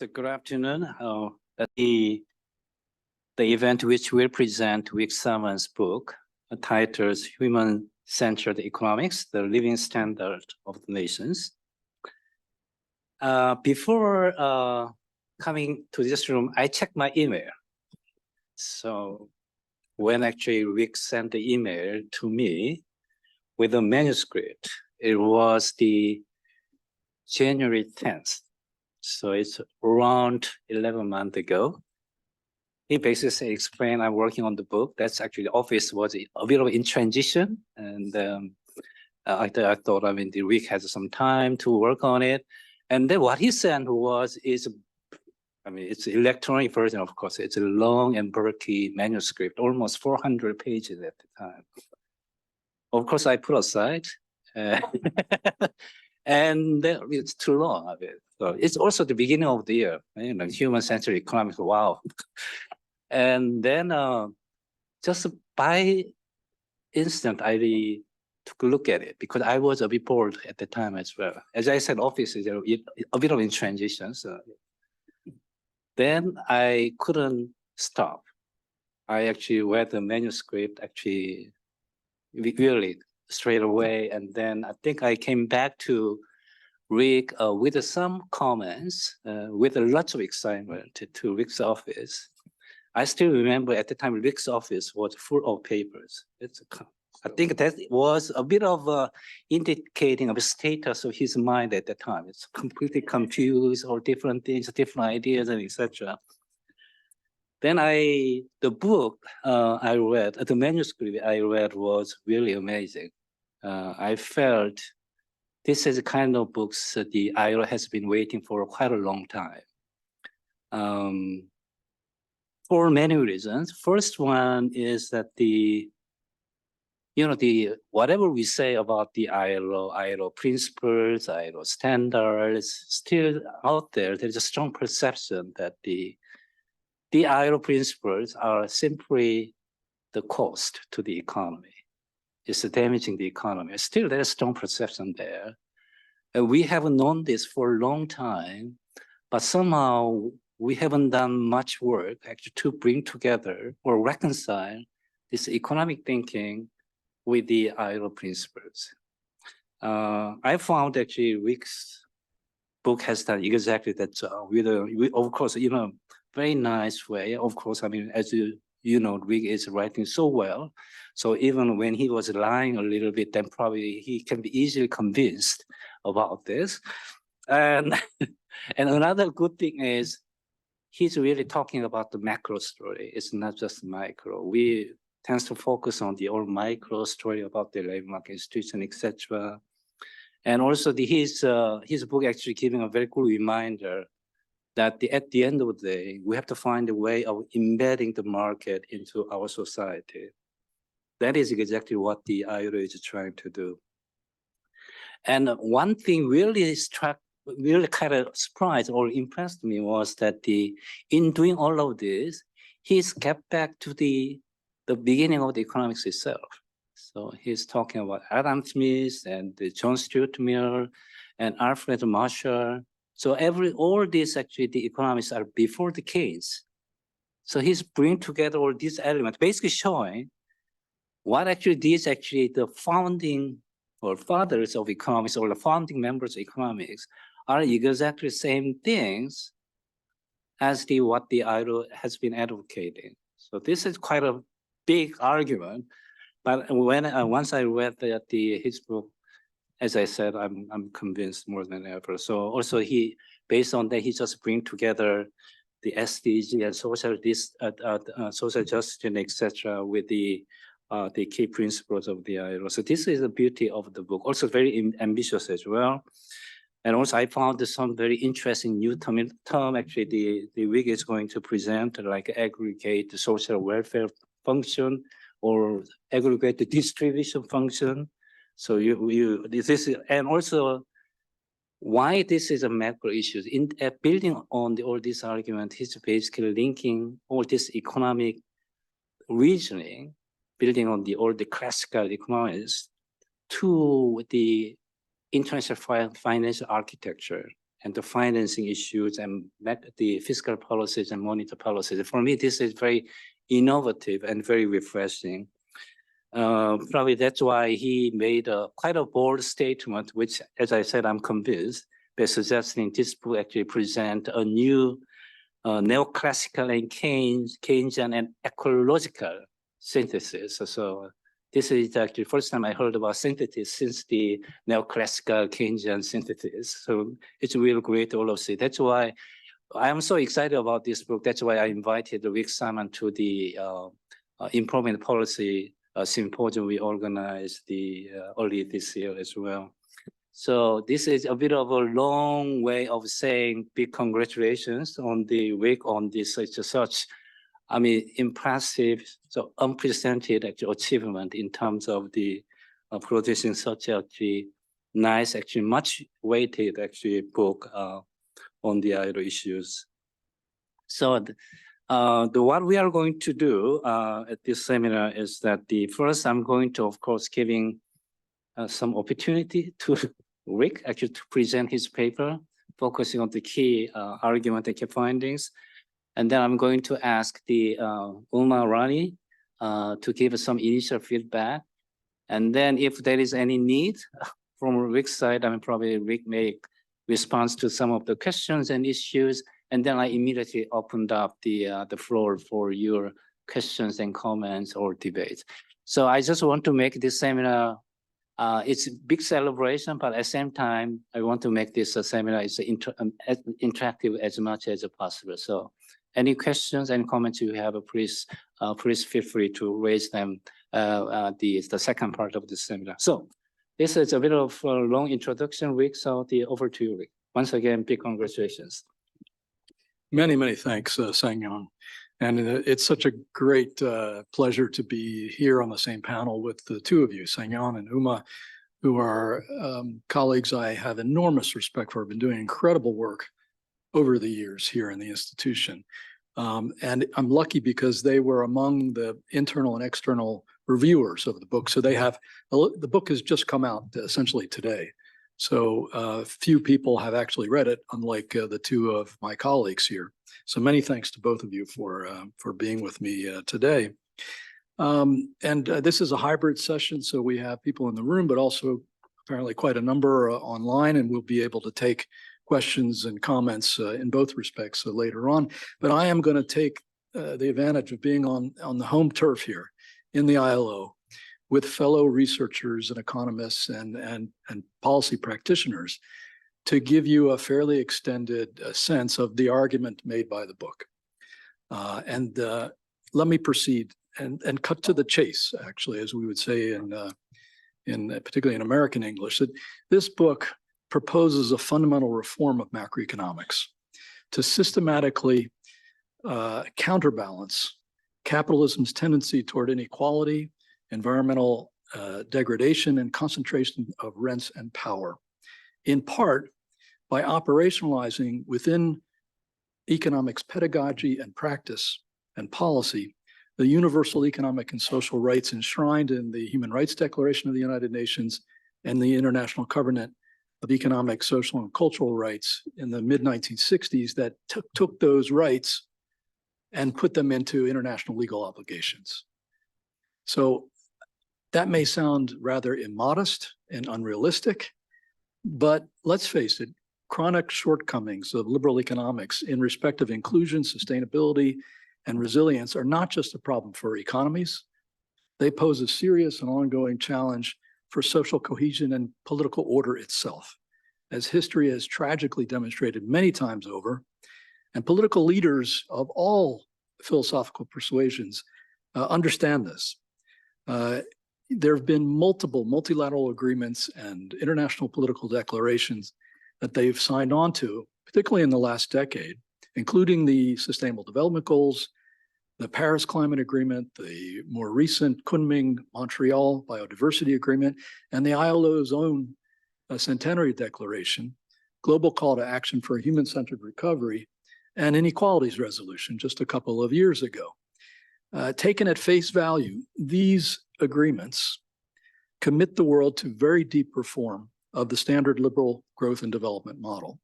So good afternoon. The event which will present Rick Samans' book, titled Human-Centered Economics, the Living Standard of the Nations. Before coming to this room, I checked my email. So when actually Rick sent the email to me with a manuscript, it was the January 10th. So it's around 11 months ago. He basically explained I'm working on the book. That's actually the office was a bit of in transition. And I thought, the Rick has some time to work on it. And then what he sent it's electronic version, of course. It's a long and bulky manuscript, almost 400 pages at the time. Of course, I put aside. And then it's too long of it. So it's also the beginning of the year, human-centered economics, wow. And then just by instant, I took a look at it because I was a bit bored at the time as well. As I said, office is a bit of in transition. So then I couldn't stop. I actually read the manuscript really straight away. And then I think I came back to Rick with some comments, with lots of excitement to Rick's office. I still remember at the time Rick's office was full of papers. I think that was a bit of indicating of the status of his mind at the time. It's completely confused, all different things, different ideas, and etc. Then the book I read, the manuscript I read was really amazing. I felt this is the kind of books the ILO has been waiting for quite a long time. For many reasons. First one is that whatever we say about the ILO principles, ILO standards, still out there's a strong perception that the ILO principles are simply the cost to the economy. It's damaging the economy. Still, there's a strong perception there. And we have known this for a long time, but somehow we haven't done much work actually to bring together or reconcile this economic thinking with the ILO principles. I found actually Rick's book has done exactly that with of course, very nice way. Of course, as Rick is writing so well. So even when he was lying a little bit, then probably he can be easily convinced about this. And another good thing is he's really talking about the macro story. It's not just micro. We tend to focus on the all micro story about the labor market institution, etc. And also his book actually giving a very good reminder that at the end of the day, we have to find a way of embedding the market into our society. That is exactly what the ILO is trying to do. And one thing really kind of surprised or impressed me was that in doing all of this, he's kept back to the beginning of the economics itself. So he's talking about Adam Smith and John Stuart Mill and Alfred Marshall. So all these actually the economists are before the Keynes. So he's bringing together all these elements, basically showing what actually the founding or fathers of economics or the founding members of economics are exactly the same things as what the ILO has been advocating. So this is quite a big argument. But once I read his book, as I said, I'm convinced more than ever. So also based on that, he just bring together the SDG and social justice, etc., with the key principles of the ILO. So this is the beauty of the book. Also very ambitious as well. And also I found some very interesting new term actually the Rick is going to present, like aggregate the social welfare function or aggregate the distribution function. So and also why this is a macro issue. Building on all this argument, he's basically linking all this economic reasoning, building on all the classical economics to the international financial architecture and the financing issues and the fiscal policies and monetary policies. For me, this is very innovative and very refreshing. Probably that's why he made quite a bold statement, which, as I said, I'm convinced, by suggesting this book actually present a new neoclassical and Keynesian and ecological synthesis. So this is actually the first time I heard about synthesis since the neoclassical Keynesian synthesis. So it's really great to all of see. That's why I am so excited about this book. That's why I invited Rick Samans to the Improvement Policy Symposium we organized early this year as well. So this is a bit of a long way of saying big congratulations on the week on this such, I mean, impressive, so unprecedented actual achievement in terms of the producing such actually nice, actually much weighted actually book on the ILO issues. So what we are going to do at this seminar is that first I'm going to, of course, giving some opportunity to Rick actually to present his paper, focusing on the key argument and key findings. And then I'm going to ask the Rani to give us some initial feedback. And then if there is any need from Rick's side, I mean, probably Rick may respond to some of the questions and issues. And then I immediately opened up the floor for your questions and comments or debates. So I just want to make this seminar, it's a big celebration, but at the same time, I want to make this seminar as interactive as much as possible. So any questions and comments you have, please feel free to raise them the second part of the seminar. So this is a bit of a long introduction, Rick. So over to you, Rick. Once again, big congratulations. Many, many thanks, Sangheon. And it's such a great pleasure to be here on the same panel with the two of you, Sangheon and Uma, who are colleagues I have enormous respect for, have been doing incredible work over the years here in the institution. And I'm lucky because they were among the internal and external reviewers of the book. So they have, the book has just come out essentially today. So few people have actually read it, unlike the two of my colleagues here. So many thanks to both of you for being with me today. This is a hybrid session, so we have people in the room, but also apparently quite a number online, and we'll be able to take questions and comments in both respects later on. But I am going to take the advantage of being on the home turf here in the ILO with fellow researchers and economists and policy practitioners to give you a fairly extended sense of the argument made by the book. Let me proceed and cut to the chase, actually, as we would say particularly in American English, that this book proposes a fundamental reform of macroeconomics to systematically counterbalance capitalism's tendency toward inequality, environmental degradation, and concentration of rents and power, in part by operationalizing within economics pedagogy and practice and policy the universal economic and social rights enshrined in the Human Rights Declaration of the United Nations and the International Covenant of Economic, Social, and Cultural Rights in the mid-1960s that took those rights and put them into international legal obligations. So that may sound rather immodest and unrealistic, but let's face it, chronic shortcomings of liberal economics in respect of inclusion, sustainability, and resilience are not just a problem for economies. They pose a serious and ongoing challenge for social cohesion and political order itself, as history has tragically demonstrated many times over. And political leaders of all philosophical persuasions understand this. There have been multiple multilateral agreements and international political declarations that they've signed on to, particularly in the last decade, including the Sustainable Development Goals, the Paris Climate Agreement, the more recent Kunming-Montreal Biodiversity Agreement, and the ILO's own Centenary Declaration, Global Call to Action for a Human-Centered Recovery, and Inequalities Resolution just a couple of years ago. Taken at face value, these agreements commit the world to very deep reform of the standard liberal growth and development model.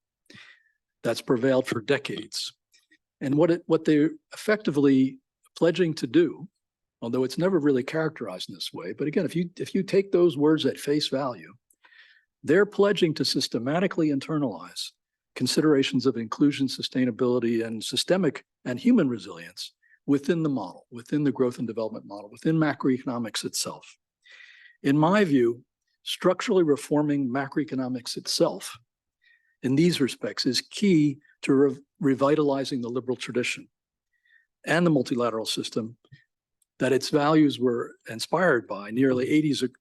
that's prevailed for decades. And what they're effectively pledging to do, although it's never really characterized in this way, but again, if you take those words at face value, they're pledging to systematically internalize considerations of inclusion, sustainability, and systemic and human resilience within the model, within the growth and development model, within macroeconomics itself. In my view, structurally reforming macroeconomics itself in these respects is key to revitalizing the liberal tradition and the multilateral system that its values were inspired by nearly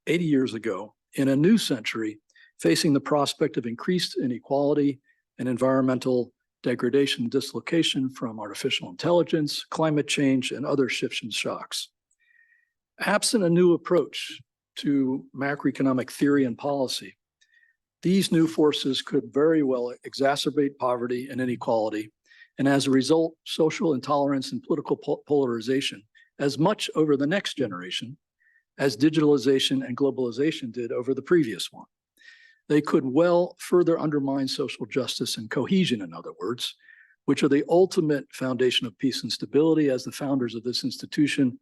80 years ago in a new century, facing the prospect of increased inequality and environmental degradation and dislocation from artificial intelligence, climate change, and other shifts and shocks. Absent a new approach to macroeconomic theory and policy, these new forces could very well exacerbate poverty and inequality, and as a result, social intolerance and political polarization as much over the next generation as digitalization and globalization did over the previous one. They could well further undermine social justice and cohesion, in other words, which are the ultimate foundation of peace and stability, as the founders of this institution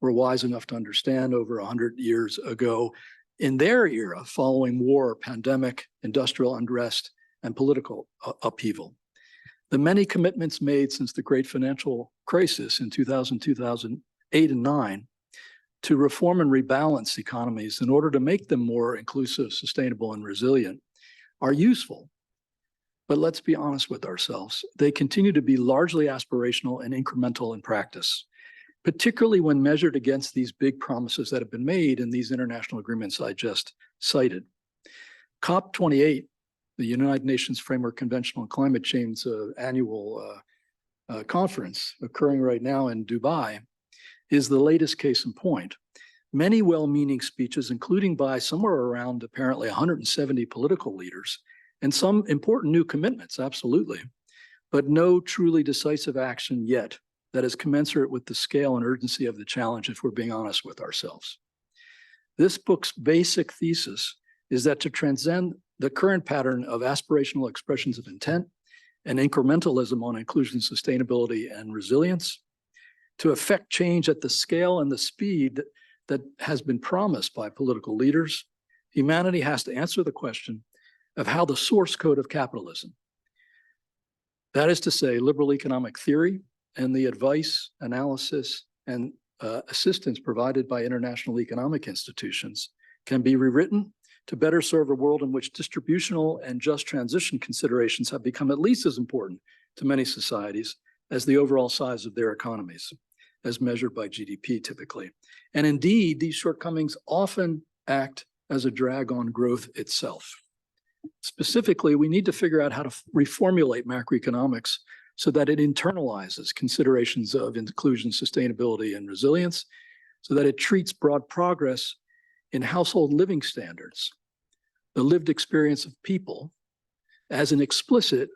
were wise enough to understand over 100 years ago in their era following war, pandemic, industrial unrest, and political upheaval. The many commitments made since the great financial crisis in 2000, 2008, and 9 to reform and rebalance economies in order to make them more inclusive, sustainable, and resilient are useful. But let's be honest with ourselves. They continue to be largely aspirational and incremental in practice, particularly when measured against these big promises that have been made in these international agreements I just cited. COP28, the United Nations Framework Convention on Climate Change annual conference occurring right now in Dubai, is the latest case in point. Many well-meaning speeches, including by somewhere around apparently 170 political leaders, and some important new commitments, absolutely, but no truly decisive action yet that is commensurate with the scale and urgency of the challenge, if we're being honest with ourselves. This book's basic thesis is that to transcend the current pattern of aspirational expressions of intent and incrementalism on inclusion, sustainability, and resilience, to effect change at the scale and the speed that has been promised by political leaders, humanity has to answer the question of how the source code of capitalism, that is to say, liberal economic theory and the advice, analysis, and assistance provided by international economic institutions, can be rewritten to better serve a world in which distributional and just transition considerations have become at least as important to many societies as the overall size of their economies, as measured by GDP typically. And indeed, these shortcomings often act as a drag on growth itself. Specifically, we need to figure out how to reformulate macroeconomics so that it internalizes considerations of inclusion, sustainability, and resilience, so that it treats broad progress in household living standards, the lived experience of people, as an explicit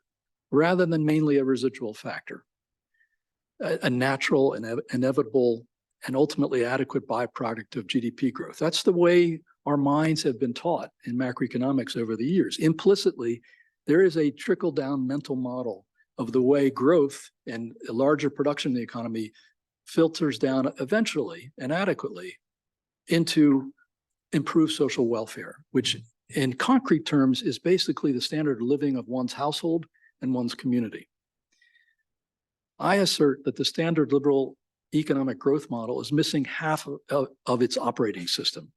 rather than mainly a residual factor, a natural and inevitable and ultimately adequate byproduct of GDP growth. That's the way our minds have been taught in macroeconomics over the years. Implicitly, there is a trickle-down mental model of the way growth and a larger production in the economy filters down eventually and adequately into improved social welfare, which in concrete terms is basically the standard of living of one's household and one's community. I assert that the standard liberal economic growth model is missing half of its operating system.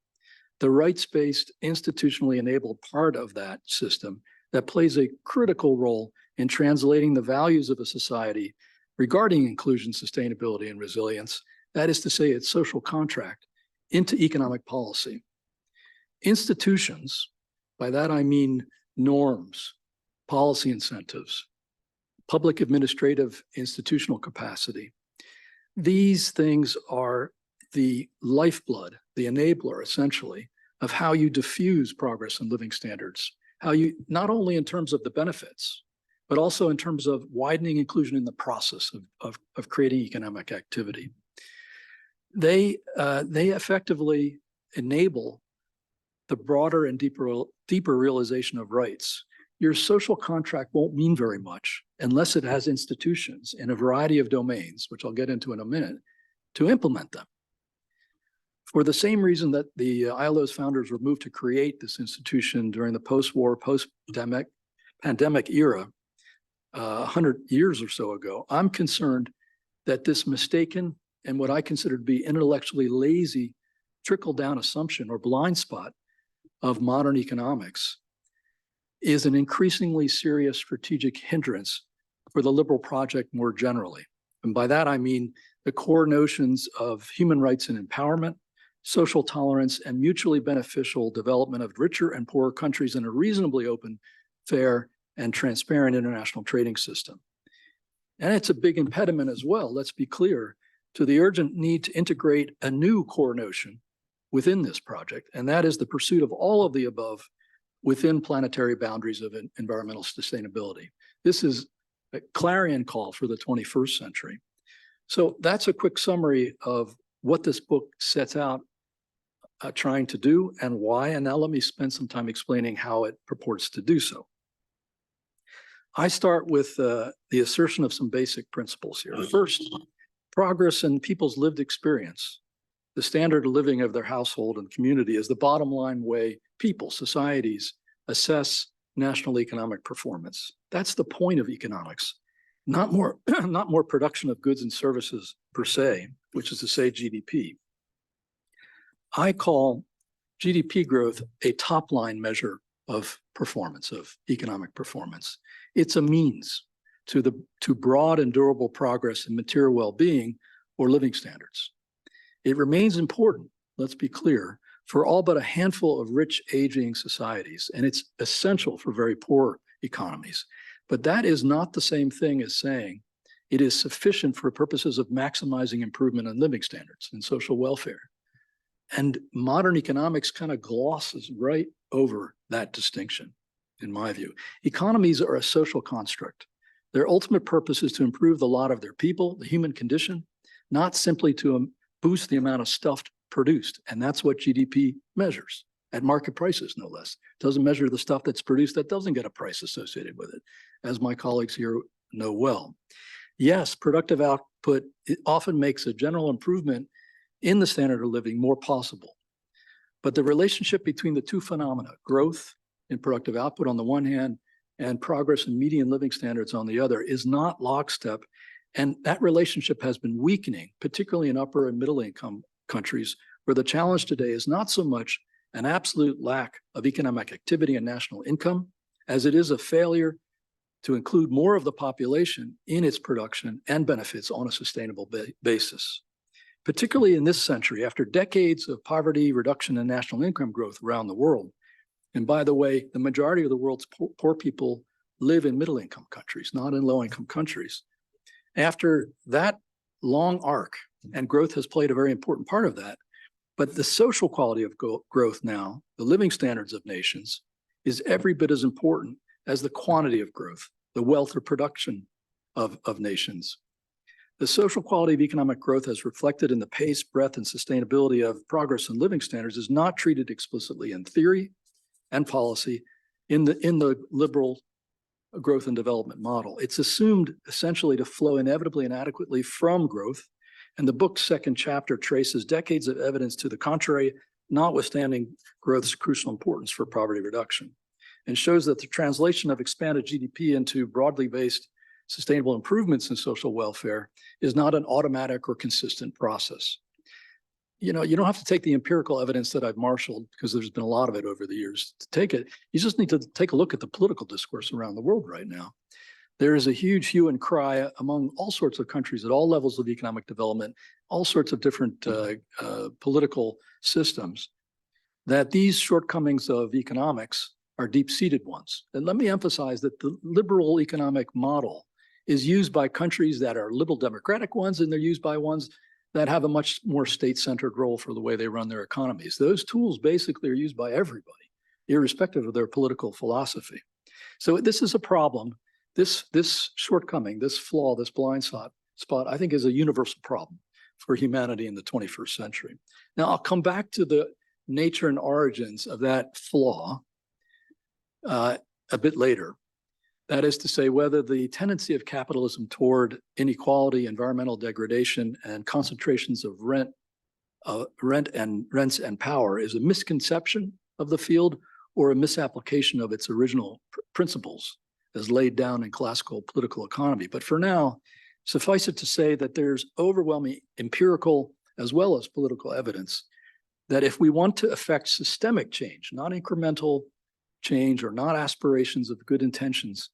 The rights-based, institutionally enabled part of that system that plays a critical role in translating the values of a society regarding inclusion, sustainability, and resilience, that is to say, its social contract, into economic policy. Institutions, by that I mean norms, policy incentives, public administrative institutional capacity. These things are the lifeblood, the enabler, essentially, of how you diffuse progress in living standards, how you, not only in terms of the benefits, but also in terms of widening inclusion in the process of creating economic activity. They effectively enable the broader and deeper realization of rights. your social contract won't mean very much unless it has institutions in a variety of domains, which I'll get into in a minute, to implement them. For the same reason that the ILO's founders were moved to create this institution during the post-war, post-pandemic era, 100 years or so ago, I'm concerned that this mistaken and what I consider to be intellectually lazy trickle-down assumption or blind spot of modern economics is an increasingly serious strategic hindrance for the liberal project more generally. And by that, I mean the core notions of human rights and empowerment, social tolerance, and mutually beneficial development of richer and poorer countries in a reasonably open, fair, and transparent international trading system. And it's a big impediment as well, let's be clear, to the urgent need to integrate a new core notion within this project, and that is the pursuit of all of the above within planetary boundaries of environmental sustainability. This is a clarion call for the 21st century. So that's a quick summary of what this book sets out trying to do and why, and now let me spend some time explaining how it purports to do so. I start with the assertion of some basic principles here. First, progress in people's lived experience, the standard of living of their household and community, is the bottom line way people, societies, assess national economic performance. That's the point of economics, not more production of goods and services per se, which is to say GDP. I call GDP growth a top-line measure of performance, of economic performance. It's a means to broad and durable progress in material well-being or living standards. It remains important, let's be clear, for all but a handful of rich aging societies, and it's essential for very poor economies. But that is not the same thing as saying it is sufficient for purposes of maximizing improvement in living standards and social welfare. And modern economics kind of glosses right over that distinction, in my view. Economies are a social construct. Their ultimate purpose is to improve the lot of their people, the human condition, not simply to boost the amount of stuff produced. And that's what GDP measures, at market prices, no less. It doesn't measure the stuff that's produced that doesn't get a price associated with it, as my colleagues here know well. Yes, productive output, it often makes a general improvement in the standard of living more possible. But the relationship between the two phenomena, growth in productive output on the one hand and progress in median living standards on the other, is not lockstep. And that relationship has been weakening, particularly in upper and middle income countries, where the challenge today is not so much an absolute lack of economic activity and national income, as it is a failure to include more of the population in its production and benefits on a sustainable basis. Particularly in this century, after decades of poverty reduction and national income growth around the world. And by the way, the majority of the world's poor people live in middle-income countries, not in low-income countries. After that long arc, and growth has played a very important part of that, but the social quality of growth now, the living standards of nations, is every bit as important as the quantity of growth, the wealth or production of nations. The social quality of economic growth as reflected in the pace, breadth, and sustainability of progress in living standards is not treated explicitly in theory and policy in the liberal growth and development model. It's assumed essentially to flow inevitably and adequately from growth, and the book's second chapter traces decades of evidence to the contrary, notwithstanding growth's crucial importance for poverty reduction, and shows that the translation of expanded GDP into broadly based sustainable improvements in social welfare is not an automatic or consistent process. You know, you don't have to take the empirical evidence that I've marshaled, because there's been a lot of it over the years, to take it. You just need to take a look at the political discourse around the world right now. There is a huge hue and cry among all sorts of countries at all levels of economic development, all sorts of different political systems, that these shortcomings of economics are deep-seated ones. And let me emphasize that the liberal economic model is used by countries that are liberal democratic ones, and they're used by ones that have a much more state-centered role for the way they run their economies. Those tools basically are used by everybody, irrespective of their political philosophy. So this is a problem. This shortcoming, this flaw, this blind spot, I think is a universal problem for humanity in the 21st century. Now, I'll come back to the nature and origins of that flaw a bit later. That is to say, whether the tendency of capitalism toward inequality, environmental degradation, and concentrations of rents and power is a misconception of the field or a misapplication of its original principles as laid down in classical political economy. But for now, suffice it to say that there's overwhelming empirical as well as political evidence that if we want to affect systemic change, not incremental change or not aspirations of good intentions,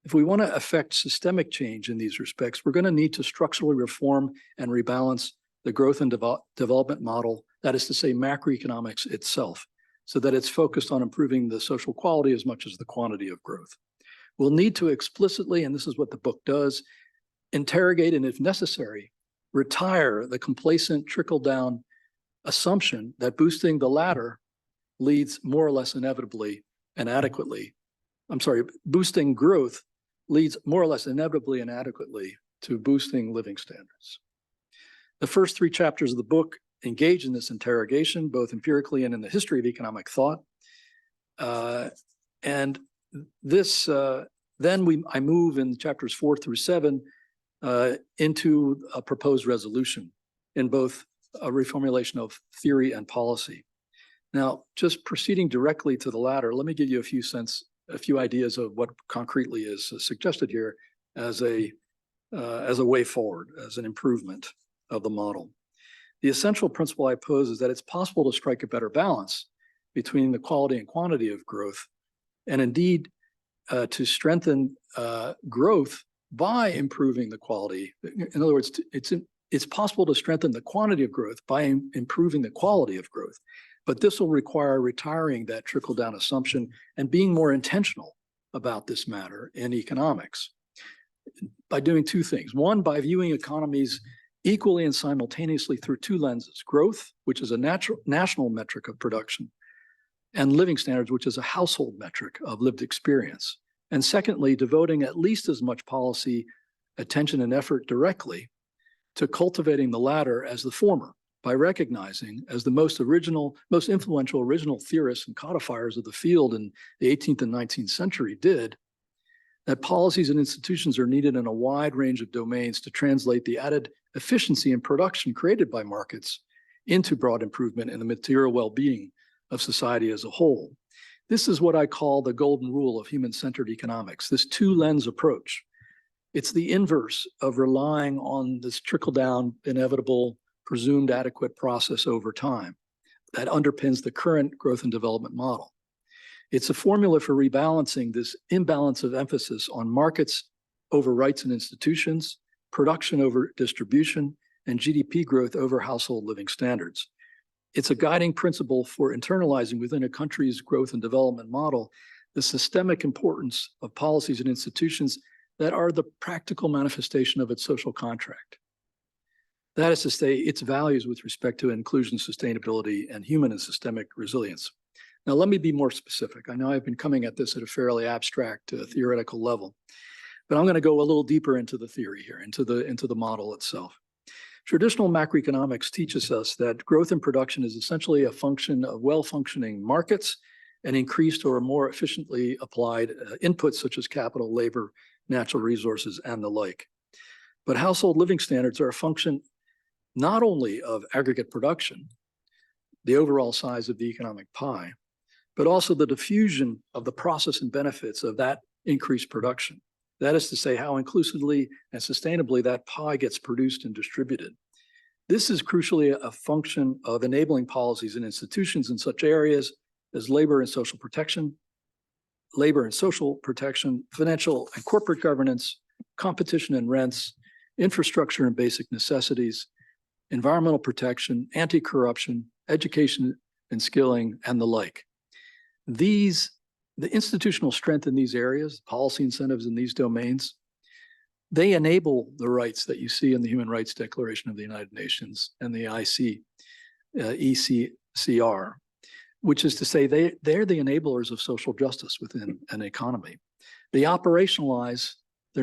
if we want to affect systemic change in these respects, we're going to need to structurally reform and rebalance the growth and development model, that is to say, macroeconomics itself, so that it's focused on improving the social quality as much as the quantity of growth. We'll need to explicitly, and this is what the book does, interrogate and, if necessary, retire the complacent trickle-down assumption that boosting the latter leads more or less inevitably and adequately. Boosting growth leads more or less inevitably and adequately to boosting living standards. The first 3 chapters of the book engage in this interrogation, both empirically and in the history of economic thought. And this, I move in chapters 4 through 7 into a proposed resolution in both a reformulation of theory and policy. Now, just proceeding directly to the latter, let me give you a few ideas of what concretely is suggested here as a way forward, as an improvement of the model. The essential principle I pose is that it's possible to strike a better balance between the quality and quantity of growth, and indeed to strengthen growth by improving the quality. In other words, it's possible to strengthen the quantity of growth by improving the quality of growth. But this will require retiring that trickle-down assumption and being more intentional about this matter in economics by doing 2 things. One, by viewing economies equally and simultaneously through 2 lenses: growth, which is a national metric of production, and living standards, which is a household metric of lived experience. And secondly, devoting at least as much policy attention and effort directly to cultivating the latter as the former, by recognizing, as the most influential original theorists and codifiers of the field in the 18th and 19th century did, that policies and institutions are needed in a wide range of domains to translate the added efficiency in production created by markets into broad improvement in the material well-being of society as a whole. This is what I call the golden rule of human-centered economics, this 2-lens approach. It's the inverse of relying on this trickle-down, inevitable, presumed adequate process over time that underpins the current growth and development model. It's a formula for rebalancing this imbalance of emphasis on markets over rights and institutions, production over distribution, and GDP growth over household living standards. It's a guiding principle for internalizing within a country's growth and development model the systemic importance of policies and institutions that are the practical manifestation of its social contract. That is to say, its values with respect to inclusion, sustainability, and human and systemic resilience. Now, let me be more specific. I know I've been coming at this at a fairly abstract theoretical level, but I'm going to go a little deeper into the theory here, into the model itself. Traditional macroeconomics teaches us that growth in production is essentially a function of well-functioning markets and increased or more efficiently applied inputs such as capital, labor, natural resources, and the like. But household living standards are a function not only of aggregate production, the overall size of the economic pie, but also the diffusion of the process and benefits of that increased production. That is to say, how inclusively and sustainably that pie gets produced and distributed. This is crucially a function of enabling policies and institutions in such areas as labor and social protection, financial and corporate governance, competition and rents, infrastructure and basic necessities, environmental protection, anti-corruption, education and skilling, and the like. The institutional strength in these areas, policy incentives in these domains, they enable the rights that you see in the Human Rights Declaration of the United Nations and the ECCR, which is to say they're the enablers of social justice within an economy. They're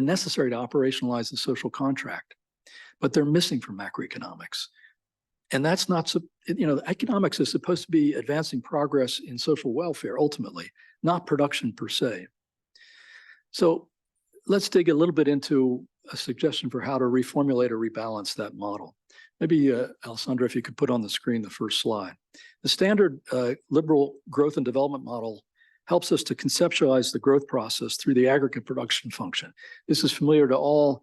necessary to operationalize the social contract, but they're missing from macroeconomics. And that's not, economics is supposed to be advancing progress in social welfare ultimately, not production per se. So let's dig a little bit into a suggestion for how to reformulate or rebalance that model. Maybe, Alessandra, if you could put on the screen the first slide. The standard liberal growth and development model helps us to conceptualize the growth process through the aggregate production function. This is familiar to all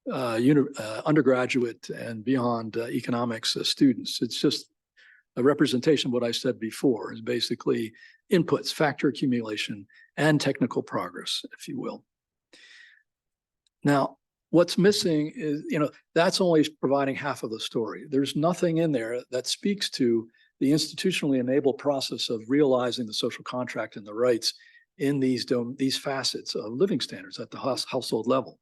undergraduate and beyond economics students. It's just a representation of what I said before, is basically inputs, factor accumulation, and technical progress, if you will. Now, what's missing is, that's only providing half of the story. There's nothing in there that speaks to the institutionally enabled process of realizing the social contract and the rights in these facets of living standards at the household level.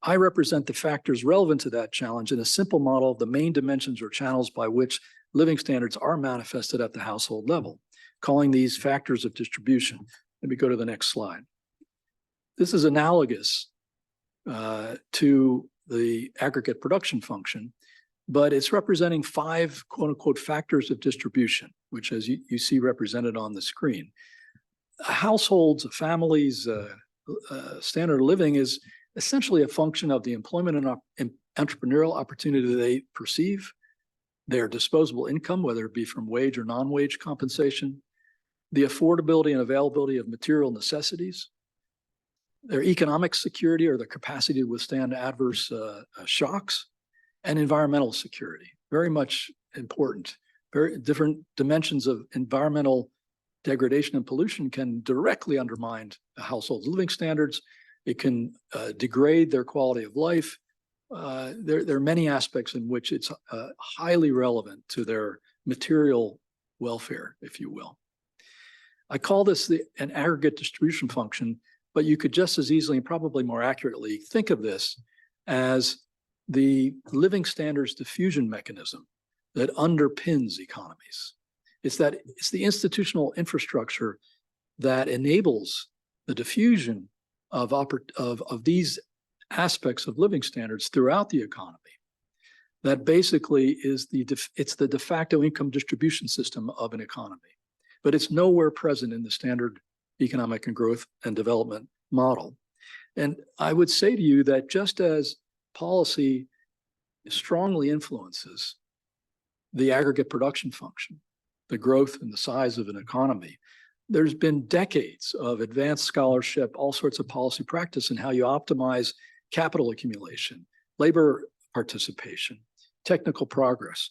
I represent the factors relevant to that challenge in a simple model of the main dimensions or channels by which living standards are manifested at the household level, calling these factors of distribution. Let me go to the next slide. This is analogous to the aggregate production function, but it's representing 5 quote unquote factors of distribution, which as you see represented on the screen. Households, families, standard of living is essentially a function of the employment and entrepreneurial opportunity they perceive, their disposable income, whether it be from wage or non-wage compensation, the affordability and availability of material necessities, their economic security or their capacity to withstand adverse shocks, and environmental security. Very much important. Very different dimensions of environmental degradation and pollution can directly undermine a household's living standards. It can degrade their quality of life. There are many aspects in which it's highly relevant to their material welfare, if you will. I call this an aggregate distribution function, but you could just as easily and probably more accurately think of this as the living standards diffusion mechanism that underpins economies. It's the institutional infrastructure that enables the diffusion of these aspects of living standards throughout the economy. That basically is it's the de facto income distribution system of an economy, but it's nowhere present in the standard economic and growth and development model. And I would say to you that just as policy strongly influences the aggregate production function, the growth and the size of an economy, there's been decades of advanced scholarship, all sorts of policy practice in how you optimize capital accumulation, labor participation, technical progress.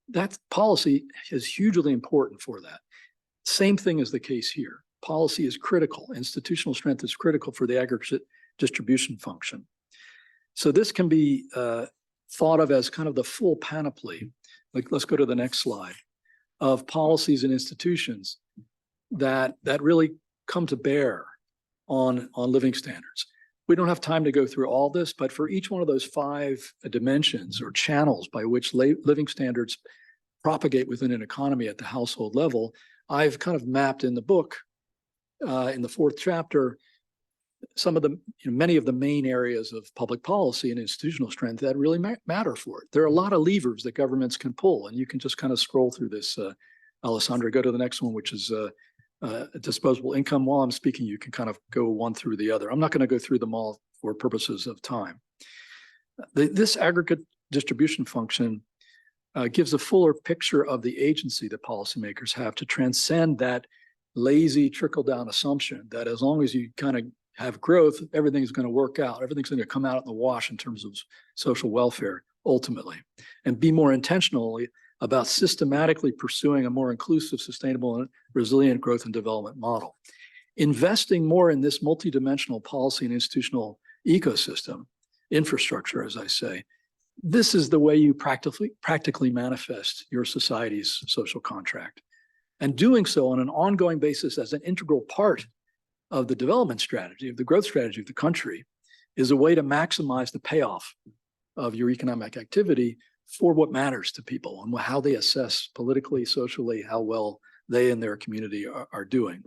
That policy is hugely important for that. Same thing is the case here. Policy is critical. Institutional strength is critical for the aggregate distribution function. So this can be thought of as kind of the full panoply. Like, let's go to the next slide, of policies and institutions that really come to bear on living standards. We don't have time to go through all this, but for each one of those 5 dimensions or channels by which living standards propagate within an economy at the household level, I've kind of mapped in the book, in the 4th chapter, some of the many of the main areas of public policy and institutional strength that really matter for it. There are a lot of levers that governments can pull, and you can just kind of scroll through this. Alessandra, go to the next one, which is disposable income. While I'm speaking, you can kind of go one through the other. I'm not going to go through them all for purposes of time. This aggregate distribution function gives a fuller picture of the agency that policymakers have to transcend that lazy trickle-down assumption that as long as you kind of have growth, everything's going to work out. Everything's going to come out in the wash in terms of social welfare, ultimately, and be more intentional about systematically pursuing a more inclusive, sustainable, and resilient growth and development model. Investing more in this multidimensional policy and institutional ecosystem, infrastructure, as I say, this is the way you practically manifest your society's social contract. And doing so on an ongoing basis as an integral part of the development strategy, of the growth strategy of the country, is a way to maximize the payoff of your economic activity for what matters to people and how they assess politically, socially, how well they and their community are doing.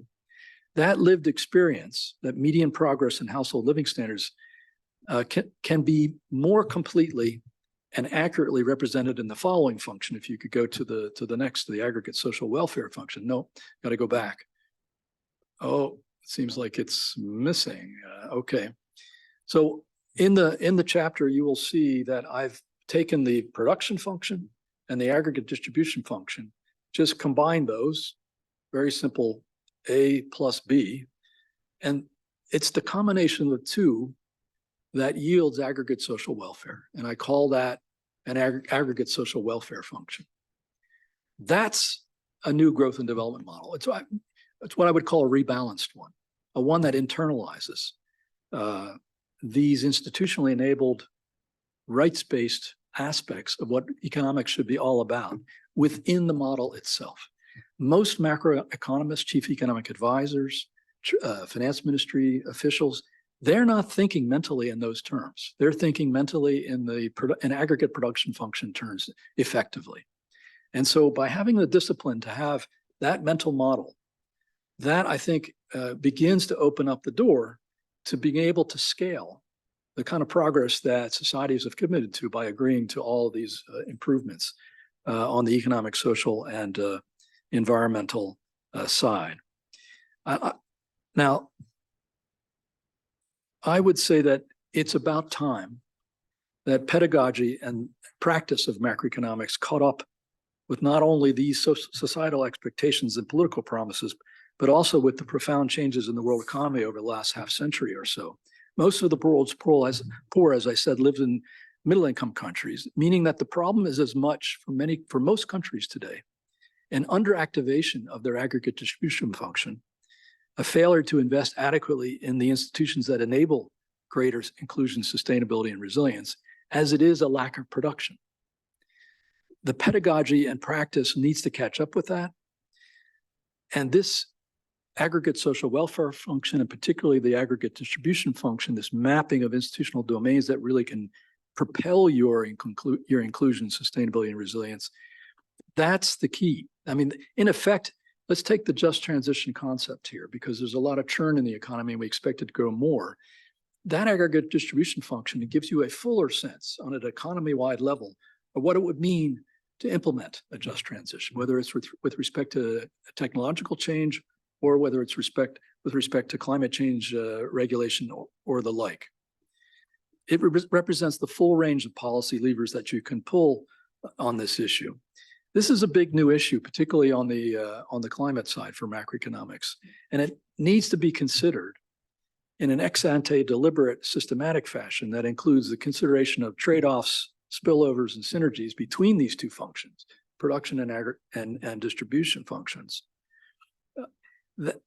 That lived experience, that median progress in household living standards can be more completely and accurately represented in the following function. If you could go to the next, the aggregate social welfare function. No, got to go back. Oh, seems like it's missing. Okay. So in the chapter, you will see that I've taken the production function and the aggregate distribution function, just combine those, very simple, A plus B. And it's the combination of the two that yields aggregate social welfare. And I call that an aggregate social welfare function. That's a new growth and development model. It's what I would call a rebalanced one, a one that internalizes these institutionally enabled rights-based aspects of what economics should be all about within the model itself. Most macroeconomists, chief economic advisors, finance ministry officials, they're not thinking mentally in those terms. They're thinking mentally in aggregate production function terms effectively. And so by having the discipline to have that mental model, that I think begins to open up the door to being able to scale the kind of progress that societies have committed to by agreeing to all of these improvements on the economic, social, and environmental side. Now, I would say that it's about time that pedagogy and practice of macroeconomics caught up with not only these societal expectations and political promises, but also with the profound changes in the world economy over the last half century or so. Most of the world's poor, as I said, lives in middle-income countries, meaning that the problem is as much for most countries today, an underactivation of their aggregate distribution function, a failure to invest adequately in the institutions that enable greater inclusion, sustainability, and resilience, as it is a lack of production. The pedagogy and practice needs to catch up with that. And this aggregate social welfare function, and particularly the aggregate distribution function, this mapping of institutional domains that really can propel your inclusion, sustainability, and resilience, that's the key. I mean, in effect, let's take the just transition concept here, because there's a lot of churn in the economy and we expect it to grow more. That aggregate distribution function, it gives you a fuller sense on an economy-wide level of what it would mean to implement a just transition, whether it's with respect to technological change or whether it's with respect to climate change regulation or the like. It represents the full range of policy levers that you can pull on this issue. This is a big new issue, particularly on the climate side for macroeconomics, and it needs to be considered in an ex-ante, deliberate, systematic fashion that includes the consideration of trade-offs, spillovers, and synergies between these two functions, production and distribution functions.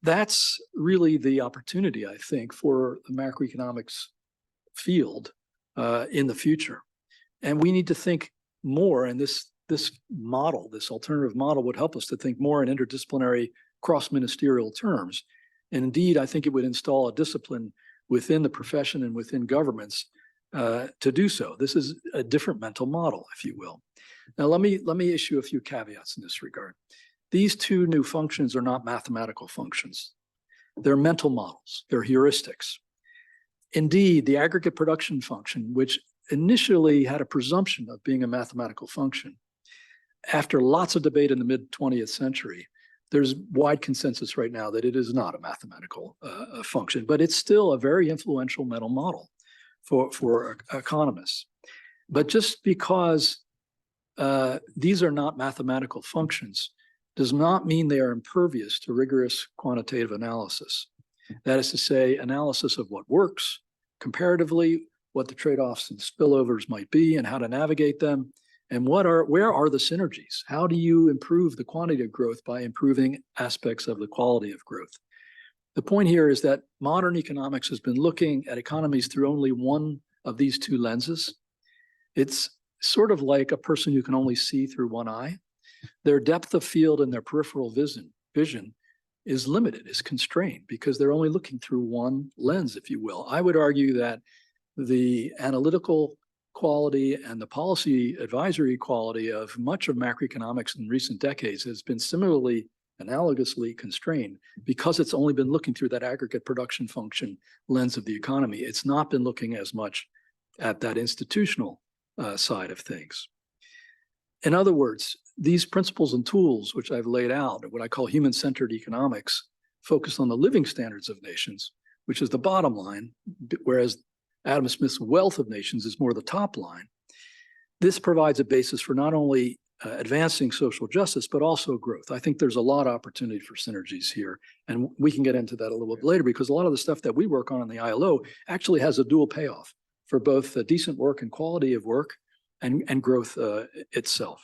That's really the opportunity, I think, for the macroeconomics field in the future. And we need to think more, and this model, this alternative model would help us to think more in interdisciplinary cross-ministerial terms. And indeed, I think it would install a discipline within the profession and within governments to do so. This is a different mental model, if you will. Now, let me issue a few caveats in this regard. These two new functions are not mathematical functions. They're mental models. They're heuristics. Indeed, the aggregate production function, which initially had a presumption of being a mathematical function, after lots of debate in the mid-20th century, there's wide consensus right now that it is not a mathematical function, but it's still a very influential mental model for economists. But just because these are not mathematical functions does not mean they are impervious to rigorous quantitative analysis. That is to say, analysis of what works comparatively, what the trade-offs and spillovers might be, and how to navigate them, and where are the synergies? How do you improve the quantity of growth by improving aspects of the quality of growth? The point here is that modern economics has been looking at economies through only one of these two lenses. It's sort of like a person who can only see through one eye. Their depth of field and their peripheral vision is limited, is constrained, because they're only looking through one lens, if you will. I would argue that the analytical quality and the policy advisory quality of much of macroeconomics in recent decades has been similarly analogously constrained because it's only been looking through that aggregate production function lens of the economy. It's not been looking as much at that institutional side of things. In other words, these principles and tools, which I've laid out, what I call human-centered economics, focused on the living standards of nations, which is the bottom line, whereas Adam Smith's wealth of nations is more the top line. This provides a basis for not only advancing social justice, but also growth. I think there's a lot of opportunity for synergies here. And we can get into that a little bit later, because a lot of the stuff that we work on in the ILO actually has a dual payoff for both decent work and quality of work and growth itself.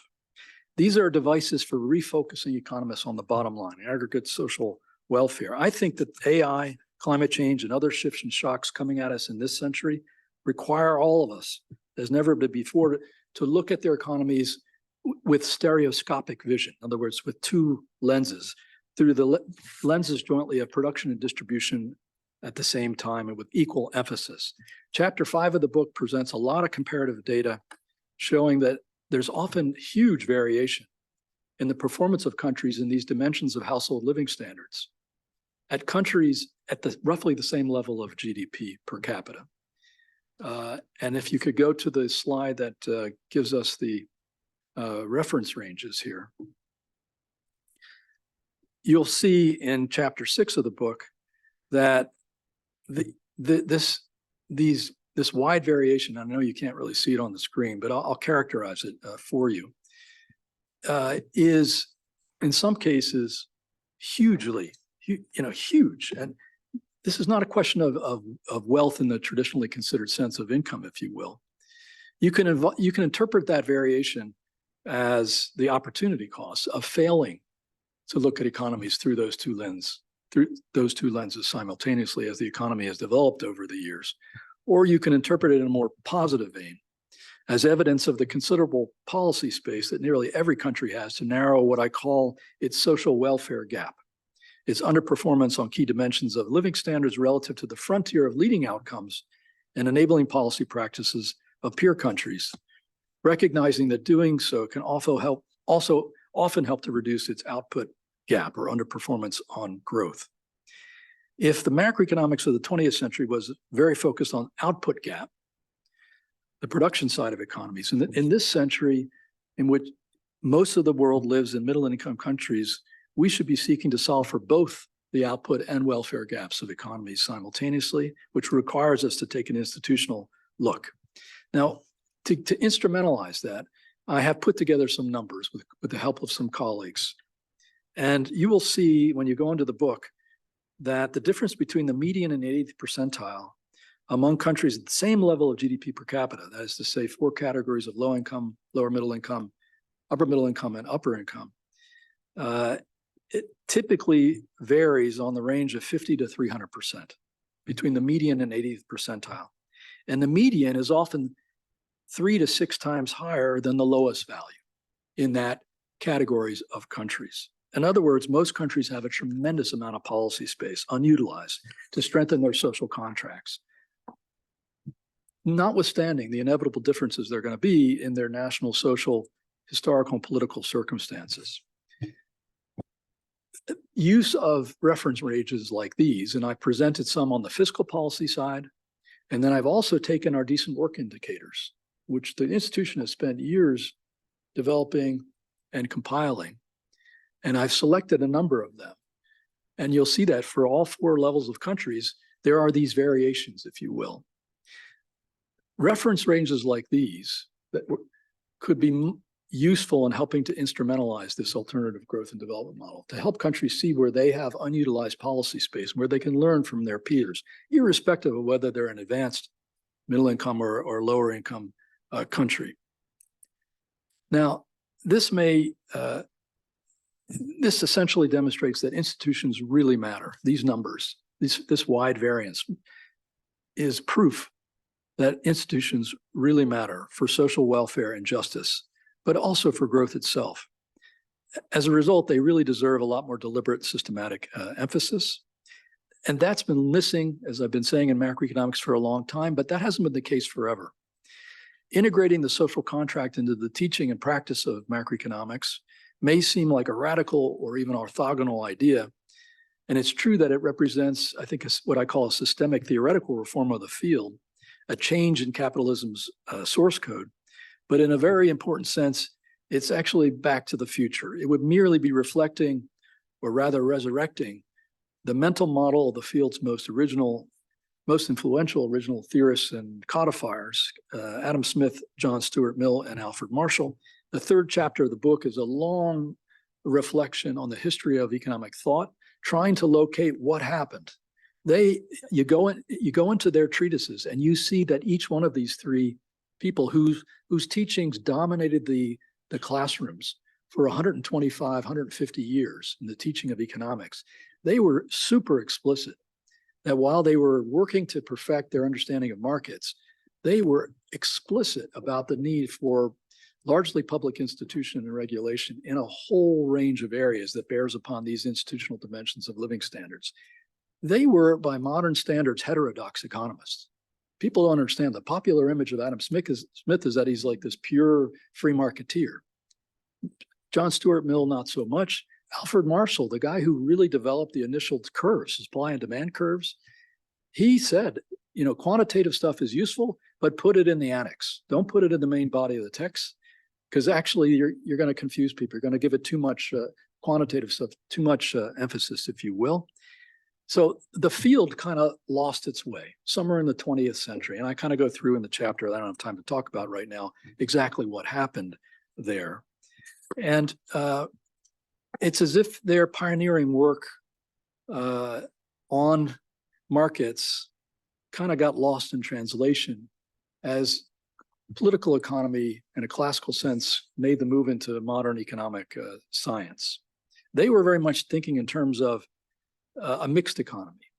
These are devices for refocusing economists on the bottom line, aggregate social welfare. I think that AI, climate change, and other shifts and shocks coming at us in this century require all of us, as never before, to look at their economies with stereoscopic vision. In other words, with two lenses, through the lenses jointly of production and distribution at the same time and with equal emphasis. Chapter 5 of the book presents a lot of comparative data showing that there's often huge variation in the performance of countries in these dimensions of household living standards at countries at roughly the same level of GDP per capita. And if you could go to the slide that gives us the reference ranges here, you'll see in chapter 6 of the book that this wide variation, I know you can't really see it on the screen, but I'll characterize it for you, is in some cases hugely, huge. And this is not a question of wealth in the traditionally considered sense of income, if you will. You can interpret that variation as the opportunity costs of failing to look at economies through those two lenses simultaneously as the economy has developed over the years. Or you can interpret it in a more positive vein as evidence of the considerable policy space that nearly every country has to narrow what I call its social welfare gap, its underperformance on key dimensions of living standards relative to the frontier of leading outcomes and enabling policy practices of peer countries, recognizing that doing so can also often help to reduce its output gap or underperformance on growth. If the macroeconomics of the 20th century was very focused on output gap, the production side of economies, in this century in which most of the world lives in middle income countries, we should be seeking to solve for both the output and welfare gaps of economies simultaneously, which requires us to take an institutional look. Now, to instrumentalize that, I have put together some numbers with the help of some colleagues. And you will see when you go into the book that the difference between the median and 80th percentile among countries at the same level of GDP per capita, that is to say 4 categories of low income, lower middle income, upper middle income, and upper income, it typically varies on the range of 50 to 300% between the median and 80th percentile. And the median is often 3 to 6 times higher than the lowest value in that categories of countries. In other words, most countries have a tremendous amount of policy space unutilized to strengthen their social contracts, notwithstanding the inevitable differences there are going to be in their national, social, historical, and political circumstances. Use of reference ranges like these, and I presented some on the fiscal policy side, and then I've also taken our decent work indicators, which the institution has spent years developing and compiling, and I've selected a number of them. And you'll see that for all 4 levels of countries, there are these variations, if you will. Reference ranges like these that could be useful in helping to instrumentalize this alternative growth and development model to help countries see where they have unutilized policy space, where they can learn from their peers, irrespective of whether they're an advanced middle income or lower income country. Now, this essentially demonstrates that institutions really matter. These numbers, this wide variance is proof that institutions really matter for social welfare and justice, but also for growth itself. As a result, they really deserve a lot more deliberate, systematic emphasis. And that's been missing, as I've been saying, in macroeconomics for a long time, but that hasn't been the case forever. Integrating the social contract into the teaching and practice of macroeconomics may seem like a radical or even orthogonal idea. And it's true that it represents, I think, what I call a systemic theoretical reform of the field, a change in capitalism's source code. But in a very important sense, it's actually back to the future. It would merely be reflecting, or rather resurrecting, the mental model of the field's most influential original theorists and codifiers, Adam Smith, John Stuart Mill, and Alfred Marshall. The third chapter of the book is a long reflection on the history of economic thought, trying to locate what happened. You go into their treatises and you see that each one of these three people whose teachings dominated the classrooms for 125, 150 years in the teaching of economics, they were super explicit that while they were working to perfect their understanding of markets, they were explicit about the need for largely public institution and regulation in a whole range of areas that bears upon these institutional dimensions of living standards. They were, by modern standards, heterodox economists. People don't understand the popular image of Adam Smith is that he's like this pure free marketeer. John Stuart Mill, not so much. Alfred Marshall, the guy who really developed the initial curves, supply and demand curves, he said, quantitative stuff is useful, but put it in the annex. Don't put it in the main body of the text, because actually you're going to confuse people. You're going to give it too much quantitative stuff, too much emphasis, if you will. So the field kind of lost its way somewhere in the 20th century. And I kind of go through in the chapter that I don't have time to talk about right now exactly what happened there. And it's as if their pioneering work on markets kind of got lost in translation as political economy, in a classical sense, made the move into modern economic science. They were very much thinking in terms of a mixed economy,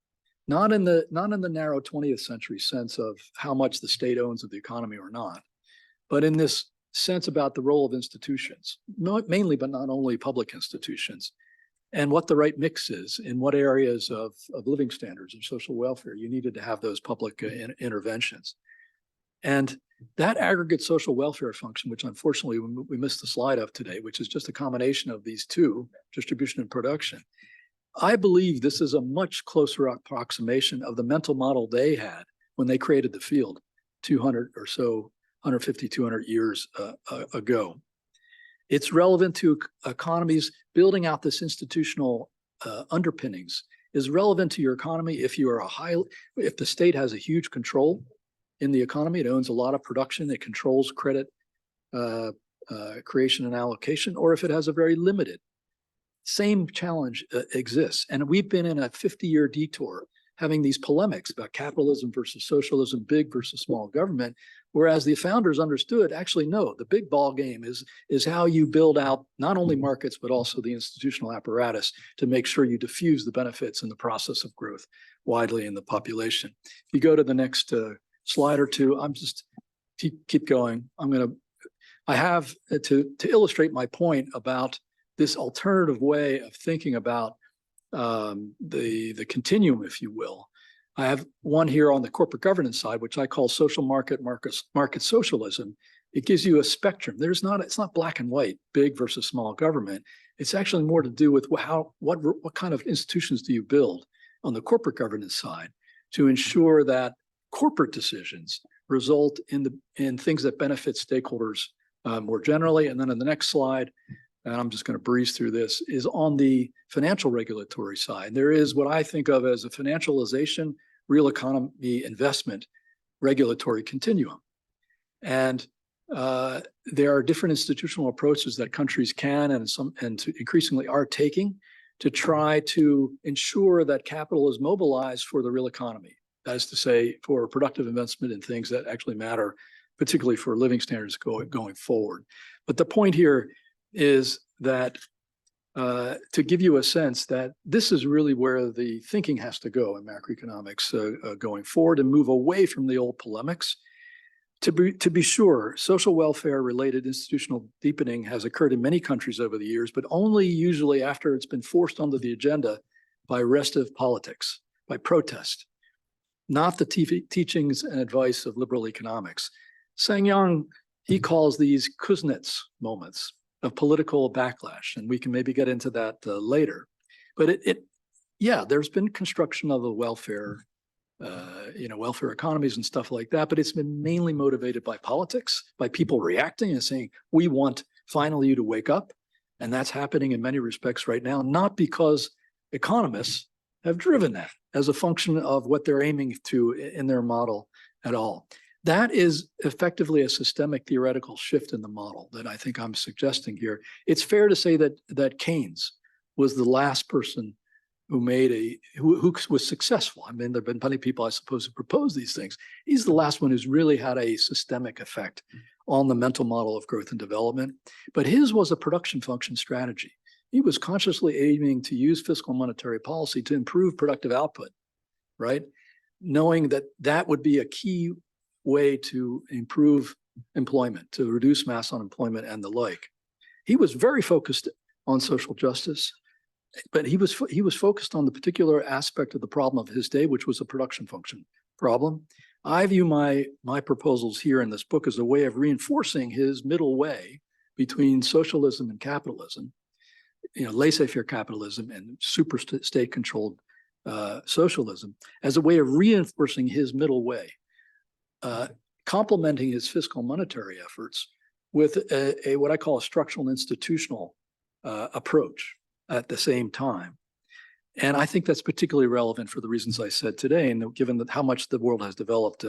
not in the narrow 20th century sense of how much the state owns of the economy or not, but in this sense about the role of institutions, mainly but not only public institutions, and what the right mix is in what areas of living standards and social welfare you needed to have those public interventions. And that aggregate social welfare function, which unfortunately we missed the slide of today, which is just a combination of these two, distribution and production. I believe this is a much closer approximation of the mental model they had when they created the field 200 or so, 150, 200 years ago. It's relevant to economies. Building out this institutional underpinnings is relevant to your economy if the state has a huge control in the economy. It owns a lot of production. It controls credit creation and allocation, or if it has a very limited. Same challenge exists. And we've been in a 50-year detour having these polemics about capitalism versus socialism, big versus small government, whereas the founders understood, actually, no, the big ball game is how you build out not only markets, but also the institutional apparatus to make sure you diffuse the benefits in the process of growth widely in the population. If you go to the next slide or two, I'm just keep going. I have to illustrate my point about this alternative way of thinking about the continuum, if you will. I have one here on the corporate governance side, which I call social market socialism. It gives you a spectrum. It's not black and white, big versus small government. It's actually more to do with what kind of institutions do you build on the corporate governance side to ensure that corporate decisions result in things that benefit stakeholders more generally. And then in the next slide, and I'm just going to breeze through this, is on the financial regulatory side. There is what I think of as a financialization, real economy investment regulatory continuum. And there are different institutional approaches that countries can and increasingly are taking to try to ensure that capital is mobilized for the real economy. That is to say, for productive investment in things that actually matter, particularly for living standards going forward. But the point here is that to give you a sense that this is really where the thinking has to go in macroeconomics going forward and move away from the old polemics. To be sure, social welfare related institutional deepening has occurred in many countries over the years, but only usually after it's been forced onto the agenda by restive politics, by protest, not the teachings and advice of liberal economics. Sangheon, he calls these Kuznets moments of political backlash, and we can maybe get into that later. But there's been construction of the welfare, welfare economies and stuff like that, but it's been mainly motivated by politics, by people reacting and saying, we want finally you to wake up. And that's happening in many respects right now, not because economists have driven that as a function of what they're aiming to in their model at all. That is effectively a systemic theoretical shift in the model that I think I'm suggesting here. It's fair to say that Keynes was the last person who who was successful. I mean, there have been plenty of people, I suppose, who proposed these things. He's the last one who's really had a systemic effect on the mental model of growth and development. But his was a production function strategy. He was consciously aiming to use fiscal monetary policy to improve productive output, right? Knowing that that would be a key way to improve employment, to reduce mass unemployment and the like. He was very focused on social justice, but he was focused on the particular aspect of the problem of his day, which was a production function problem. I view my proposals here in this book as a way of reinforcing his middle way between socialism and capitalism, laissez-faire capitalism and super state-controlled socialism, as a way of reinforcing his middle way, complementing his fiscal monetary efforts with a what I call a structural and institutional approach at the same time. And I think that's particularly relevant for the reasons I said today, and given that how much the world has developed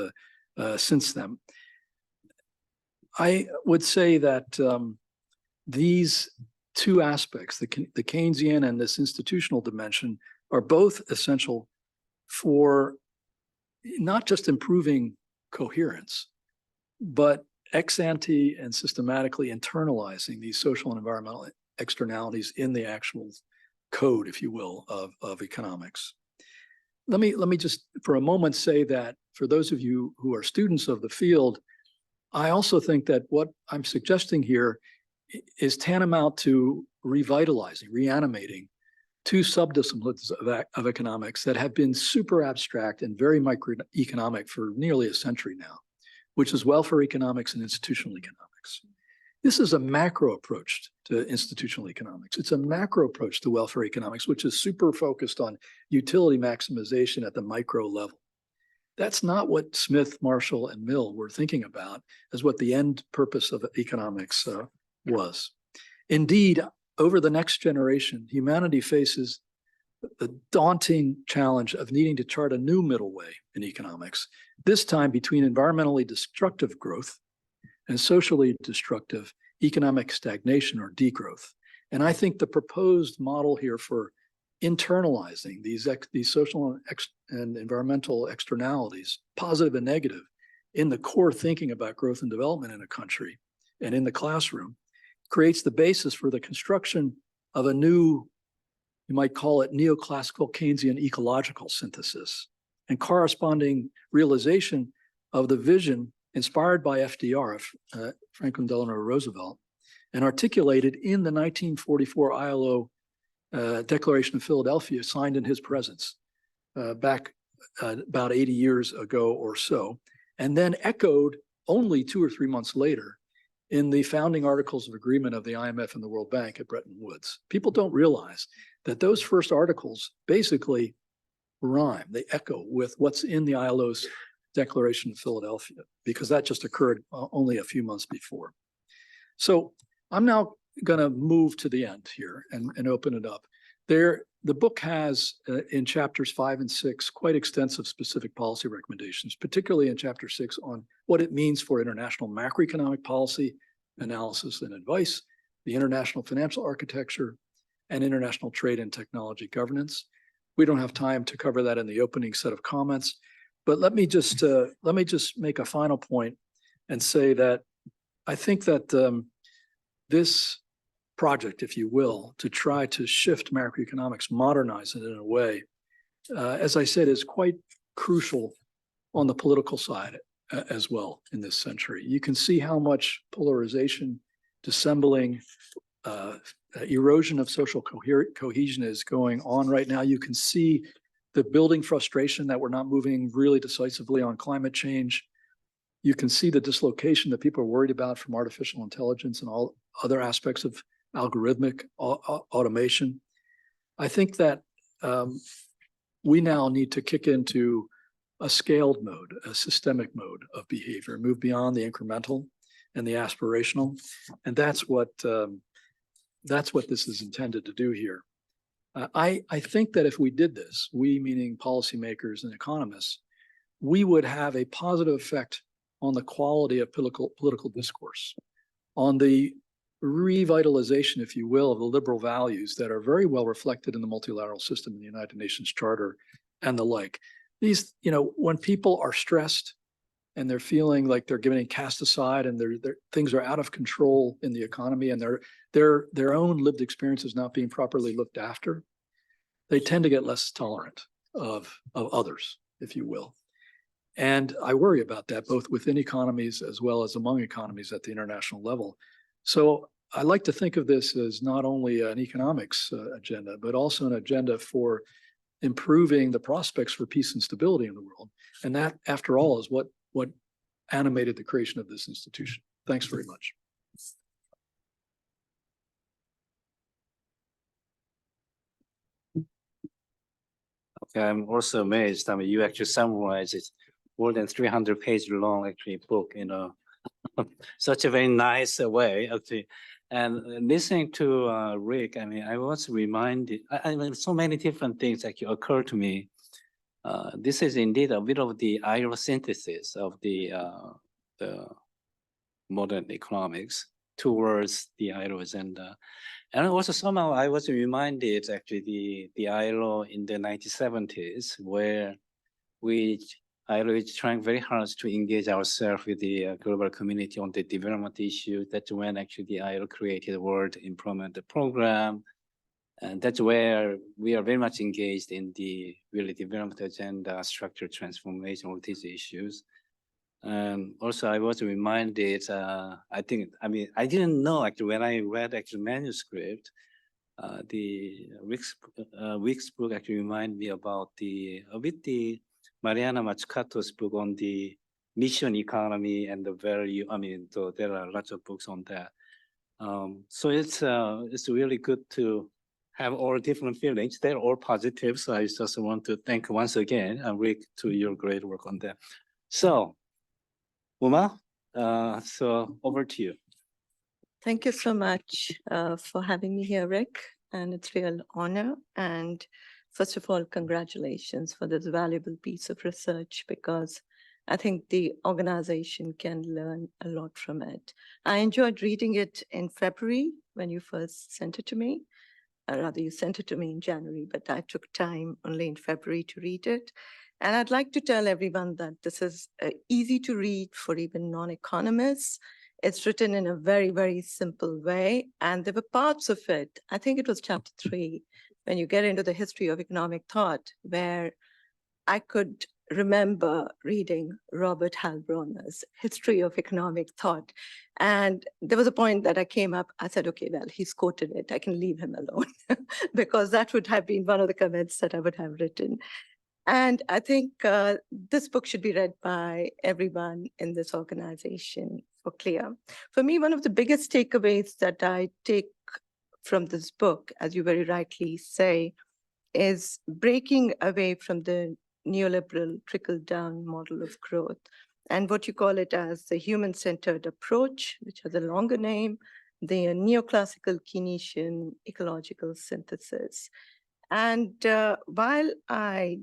since then. I would say that these two aspects, the Keynesian and this institutional dimension, are both essential for not just improving coherence, but ex ante and systematically internalizing these social and environmental externalities in the actual code, if you will, of economics. Let me just for a moment say that for those of you who are students of the field, I also think that what I'm suggesting here is tantamount to revitalizing, reanimating two subdisciplines of economics that have been super abstract and very microeconomic for nearly a century now, which is welfare economics and institutional economics. This is a macro approach to institutional economics. It's a macro approach to welfare economics, which is super focused on utility maximization at the micro level. That's not what Smith, Marshall, and Mill were thinking about as what the end purpose of economics was. Indeed, over the next generation, humanity faces the daunting challenge of needing to chart a new middle way in economics, this time between environmentally destructive growth and socially destructive economic stagnation or degrowth. And I think the proposed model here for internalizing these social and environmental externalities, positive and negative, in the core thinking about growth and development in a country and in the classroom, creates the basis for the construction of a new, you might call it neoclassical Keynesian ecological synthesis and corresponding realization of the vision inspired by FDR, Franklin Delano Roosevelt, and articulated in the 1944 ILO Declaration of Philadelphia, signed in his presence back about 80 years ago or so, and then echoed only 2 or 3 months later in the founding articles of agreement of the IMF and the World Bank at Bretton Woods. People don't realize that those first articles basically rhyme, they echo with what's in the ILO's Declaration of Philadelphia, because that just occurred only a few months before. So I'm now going to move to the end here and open it up. The book has in chapters 5 and 6 quite extensive specific policy recommendations, particularly in chapter 6 on what it means for international macroeconomic policy analysis and advice, the international financial architecture, and international trade and technology governance. We don't have time to cover that in the opening set of comments, but let me just make a final point and say that I think that this project, if you will, to try to shift macroeconomics, modernize it in a way, as I said, is quite crucial on the political side as well in this century. You can see how much polarization, dissembling, erosion of social cohesion is going on right now. You can see the building frustration that we're not moving really decisively on climate change. You can see the dislocation that people are worried about from artificial intelligence and all other aspects of algorithmic automation. I think that we now need to kick into a scaled mode, a systemic mode of behavior, move beyond the incremental and the aspirational, and that's what this is intended to do here. I think that if we did this, we meaning policymakers and economists, we would have a positive effect on the quality of political discourse, on the revitalization, if you will, of the liberal values that are very well reflected in the multilateral system in the United Nations Charter and the like. These, when people are stressed and they're feeling like they're getting cast aside and their things are out of control in the economy and their own lived experiences not being properly looked after, they tend to get less tolerant of others, if you will. And I worry about that both within economies as well as among economies at the international level. So I like to think of this as not only an economics agenda, but also an agenda for improving the prospects for peace and stability in the world. And that, after all, is what animated the creation of this institution. Thanks very much. Okay, I'm also amazed. I mean, you actually summarize it more than 300-page long actually book in a such a very nice way actually. And listening to Rick, I mean, I was reminded. I mean, so many different things actually occur to me. This is indeed a bit of the ILO synthesis of the modern economics towards the ILO agenda. And also somehow I was reminded actually the ILO in the 1970s where ILO is trying very hard to engage ourselves with the global community on the development issue. That's when actually the ILO created the World Improvement Program. And that's where we are very much engaged in the really development agenda, structural transformation, all these issues. Also, I was reminded, I didn't know actually when I read actually manuscript, the Wick's book actually reminded me about the Mariana Mazzucato's book on the mission economy and the value. I mean, so there are lots of books on that. So it's really good to have all different feelings. They're all positive. So I just want to thank once again, Rick, to your great work on that. So, Uma, so over to you. Thank you so much for having me here, Rick. And it's a real honor. And first of all, congratulations for this valuable piece of research, because I think the organization can learn a lot from it. I enjoyed reading it in February when you first sent it to me. Rather, you sent it to me in January, but I took time only in February to read it. And I'd like to tell everyone that this is easy to read for even non-economists. It's written in a very, very simple way. And there were parts of it, I think it was chapter 3, when you get into the history of economic thought, where I could remember reading Robert Halbronner's History of Economic Thought. And there was a point that I came up, I said, okay, well, he's quoted it, I can leave him alone, because that would have been one of the comments that I would have written. And I think this book should be read by everyone in this organization for CLEAR. For me, one of the biggest takeaways that I take from this book, as you very rightly say, is breaking away from the neoliberal trickle-down model of growth and what you call it as the human-centered approach, which has a longer name, the neoclassical Keynesian ecological synthesis. And while I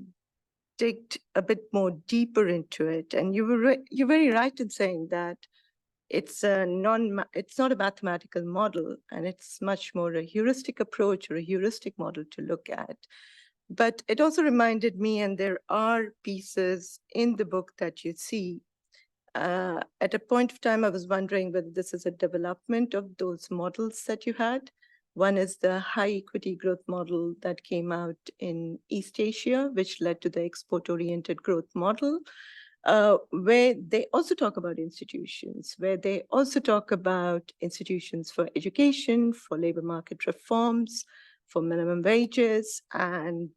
digged a bit more deeper into it, and you're very right in saying that it's not a mathematical model, and it's much more a heuristic approach or a heuristic model to look at. But it also reminded me, and there are pieces in the book that you see, at a point of time, I was wondering whether this is a development of those models that you had. One is the high equity growth model that came out in East Asia, which led to the export-oriented growth model, where they also talk about institutions, where they also talk about institutions for education, for labor market reforms, for minimum wages, and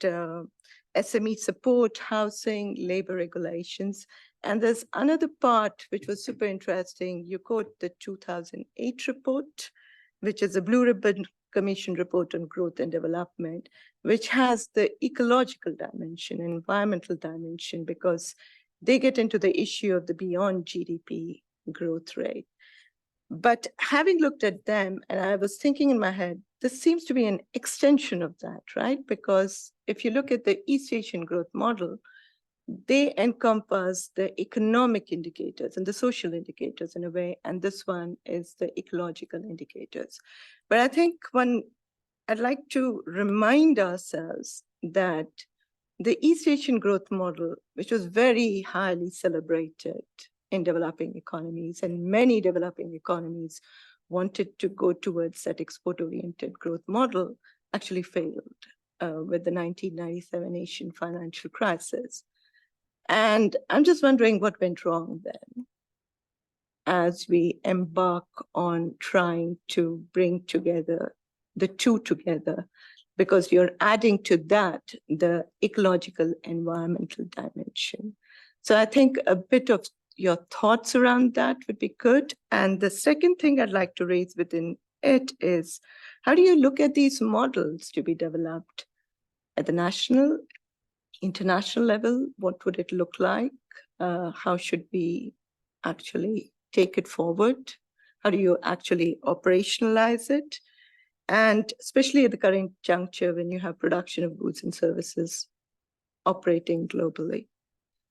SME support, housing, labor regulations. And there's another part which was super interesting. You quote the 2008 report, which is a Blue Ribbon Commission report on growth and development, which has the ecological dimension, environmental dimension, because they get into the issue of the beyond GDP growth rate. But having looked at them, and I was thinking in my head, this seems to be an extension of that, right? Because if you look at the East Asian growth model, they encompass the economic indicators and the social indicators in a way, and this one is the ecological indicators. But I think I'd like to remind ourselves that the East Asian growth model, which was very highly celebrated in developing economies, and many developing economies wanted to go towards that export-oriented growth model, actually failed with the 1997 Asian financial crisis. And I'm just wondering what went wrong then as we embark on trying to bring together the two together, because you're adding to that the ecological environmental dimension. So I think a bit of your thoughts around that would be good. And the second thing I'd like to raise within it is, how do you look at these models to be developed at the national, international level? What would it look like? How should we actually take it forward? How do you actually operationalize it? And especially at the current juncture when you have production of goods and services operating globally.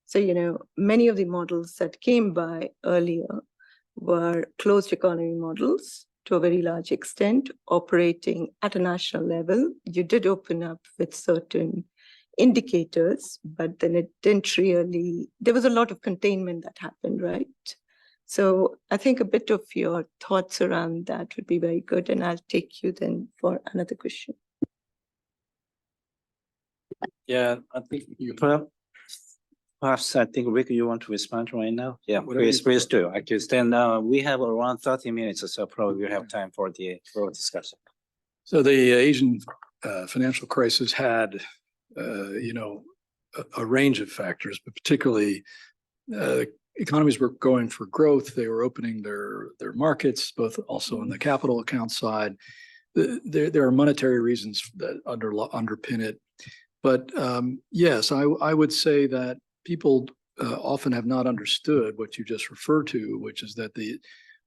So, many of the models that came by earlier were closed economy models to a very large extent, operating at a national level. You did open up with certain indicators, but then it didn't really, there was a lot of containment that happened, right? So I think a bit of your thoughts around that would be very good. And I'll take you then for another question. Yeah, I think perhaps I think Rick, you want to respond right now? Yeah, Whatever please, you please do. I guess then we have around 30 minutes or so, probably we'll have time for the discussion. So the Asian financial crisis had, a range of factors, but particularly economies were going for growth. They were opening their markets, both also on the capital account side. There are monetary reasons that underpin it. But yes, I would say that people often have not understood what you just referred to, which is that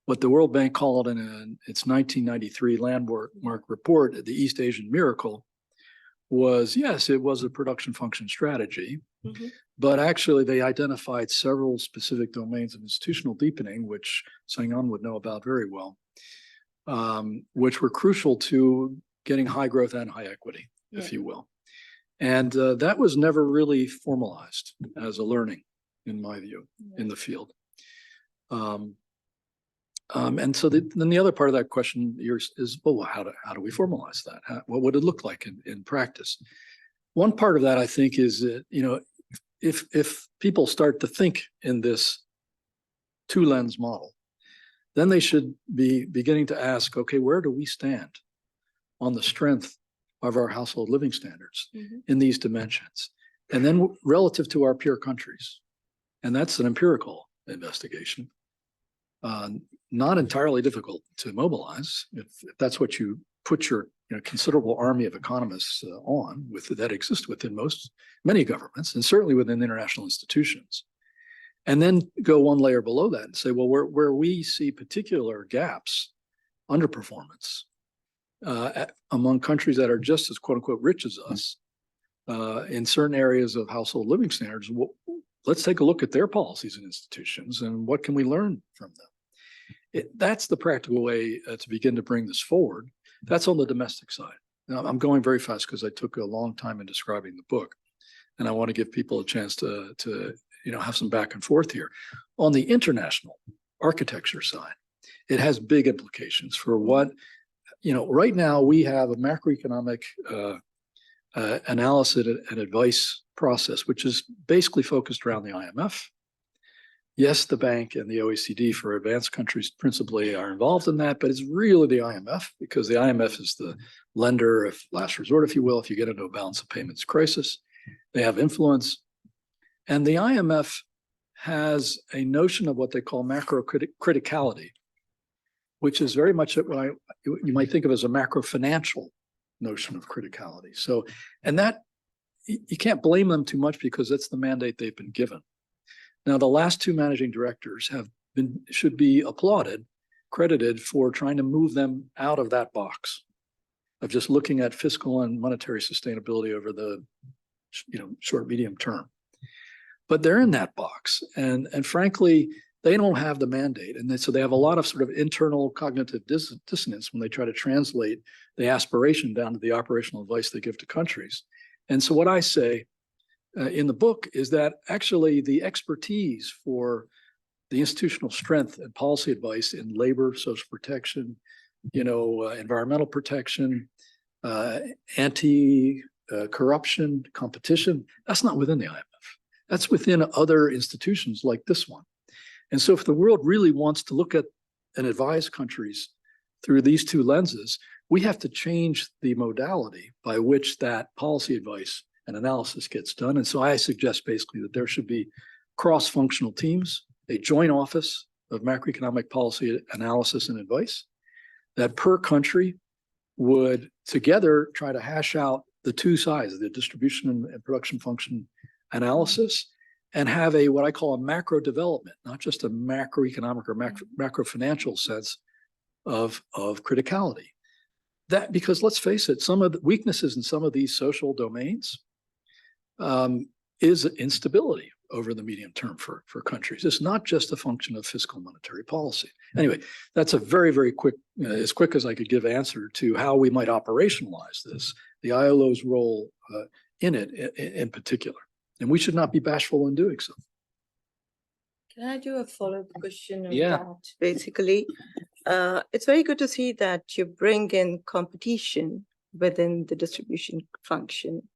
what the World Bank called in its 1993 landmark report, the East Asian Miracle, was, yes, it was a production function strategy, but actually they identified several specific domains of institutional deepening, which Sangheon would know about very well, which were crucial to getting high growth and high equity, if you will. And that was never really formalized as a learning, in my view, in the field. And so then the other part of that question is, well, how do we formalize that? What would it look like in practice? One part of that, I think, is that, if people start to think in this two-lens model, then they should be beginning to ask, okay, where do we stand on the strength of our household living standards in these dimensions? And then relative to our peer countries. And that's an empirical investigation. Not entirely difficult to mobilize if that's what you put your considerable army of economists on, that exist within many governments and certainly within international institutions. And then go one layer below that and say, well, where we see particular gaps, underperformance among countries that are just as quote unquote rich as us in certain areas of household living standards, let's take a look at their policies and institutions and what can we learn from them. That's the practical way to begin to bring this forward. That's on the domestic side. Now, I'm going very fast because I took a long time in describing the book, and I want to give people a chance to have some back and forth here. On the international architecture side, it has big implications for what, right now we have a macroeconomic analysis and advice process, which is basically focused around the IMF. Yes, the bank and the OECD for advanced countries principally are involved in that, but it's really the IMF, because the IMF is the lender of last resort, if you will, if you get into a balance of payments crisis. They have influence. And the IMF has a notion of what they call macrocriticality, which is very much what you might think of as a macro-financial notion of criticality. So, and that, you can't blame them too much because that's the mandate they've been given. Now, the last two managing directors should be applauded, credited for trying to move them out of that box of just looking at fiscal and monetary sustainability over the short, medium term. But they're in that box. And frankly, they don't have the mandate. And so they have a lot of sort of internal cognitive dissonance when they try to translate the aspiration down to the operational advice they give to countries. And so what I say in the book is that actually the expertise for the institutional strength and policy advice in labor, social protection, environmental protection, anti-corruption, competition, that's not within the IMF. That's within other institutions like this one. And so if the world really wants to look at and advise countries through these two lenses, we have to change the modality by which that policy advice and analysis gets done. And so I suggest basically that there should be cross-functional teams, a joint office of macroeconomic policy analysis and advice, that per country would together try to hash out the two sides, the distribution and production function analysis, and have a what I call a macro development, not just a macroeconomic or macro financial sense of criticality. That, because let's face it, some of the weaknesses in some of these social domains is instability over the medium term for countries. It's not just a function of fiscal monetary policy. Anyway, that's a very, very quick, as quick as I could give answer to how we might operationalize this, the ILO's role in it in particular. And we should not be bashful in doing so. Can I do a follow-up question on Yeah. that? Basically, it's very good to see that you bring in competition within the distribution function.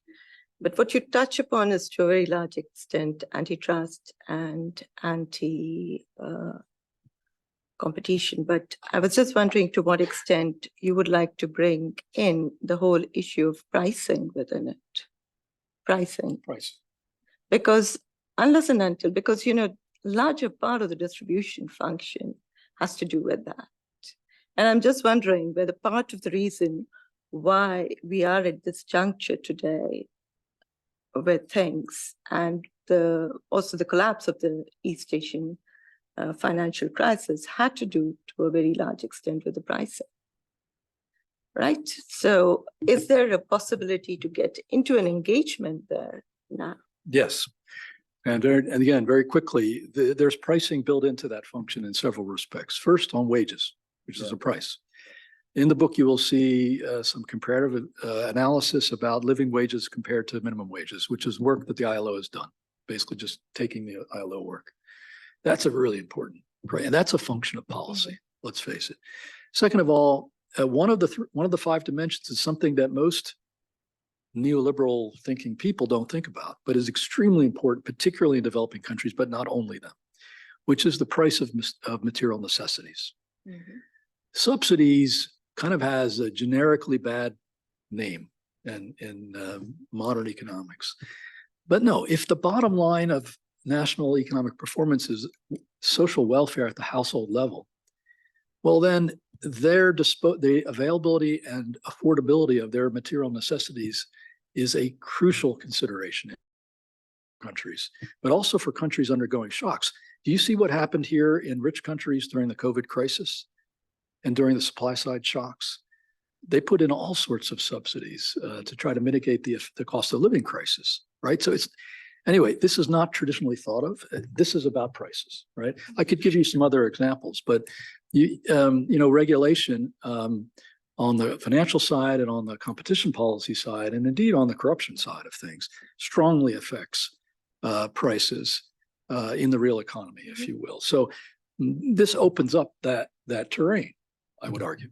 But what you touch upon is to a very large extent antitrust and anti-competition. But I was just wondering to what extent you would like to bring in the whole issue of pricing within it. Pricing. Because unless and until, because, larger part of the distribution function has to do with that. And I'm just wondering whether part of the reason why we are at this juncture today with things and also the collapse of the East Asian financial crisis had to do to a very large extent with the pricing. Right? So is there a possibility to get into an engagement there now? Yes. And again, very quickly, there's pricing built into that function in several respects. First, on wages, which is a price. In the book, you will see some comparative analysis about living wages compared to minimum wages, which is work that the ILO has done, basically just taking the ILO work. That's a really important, and that's a function of policy, let's face it. Second of all, one of the 5 dimensions is something that most neoliberal thinking people don't think about, but is extremely important, particularly in developing countries, but not only them, which is the price of material necessities. Subsidies kind of has a generically bad name in modern economics. But no, if the bottom line of national economic performance is social welfare at the household level, well, then the availability and affordability of their material necessities is a crucial consideration in countries, but also for countries undergoing shocks. Do you see what happened here in rich countries during the COVID crisis and during the supply side shocks? They put in all sorts of subsidies to try to mitigate the cost of living crisis, right? So anyway, this is not traditionally thought of. This is about prices, right? I could give you some other examples, but regulation on the financial side and on the competition policy side, and indeed on the corruption side of things, strongly affects prices in the real economy, if you will. So this opens up that terrain, I would argue.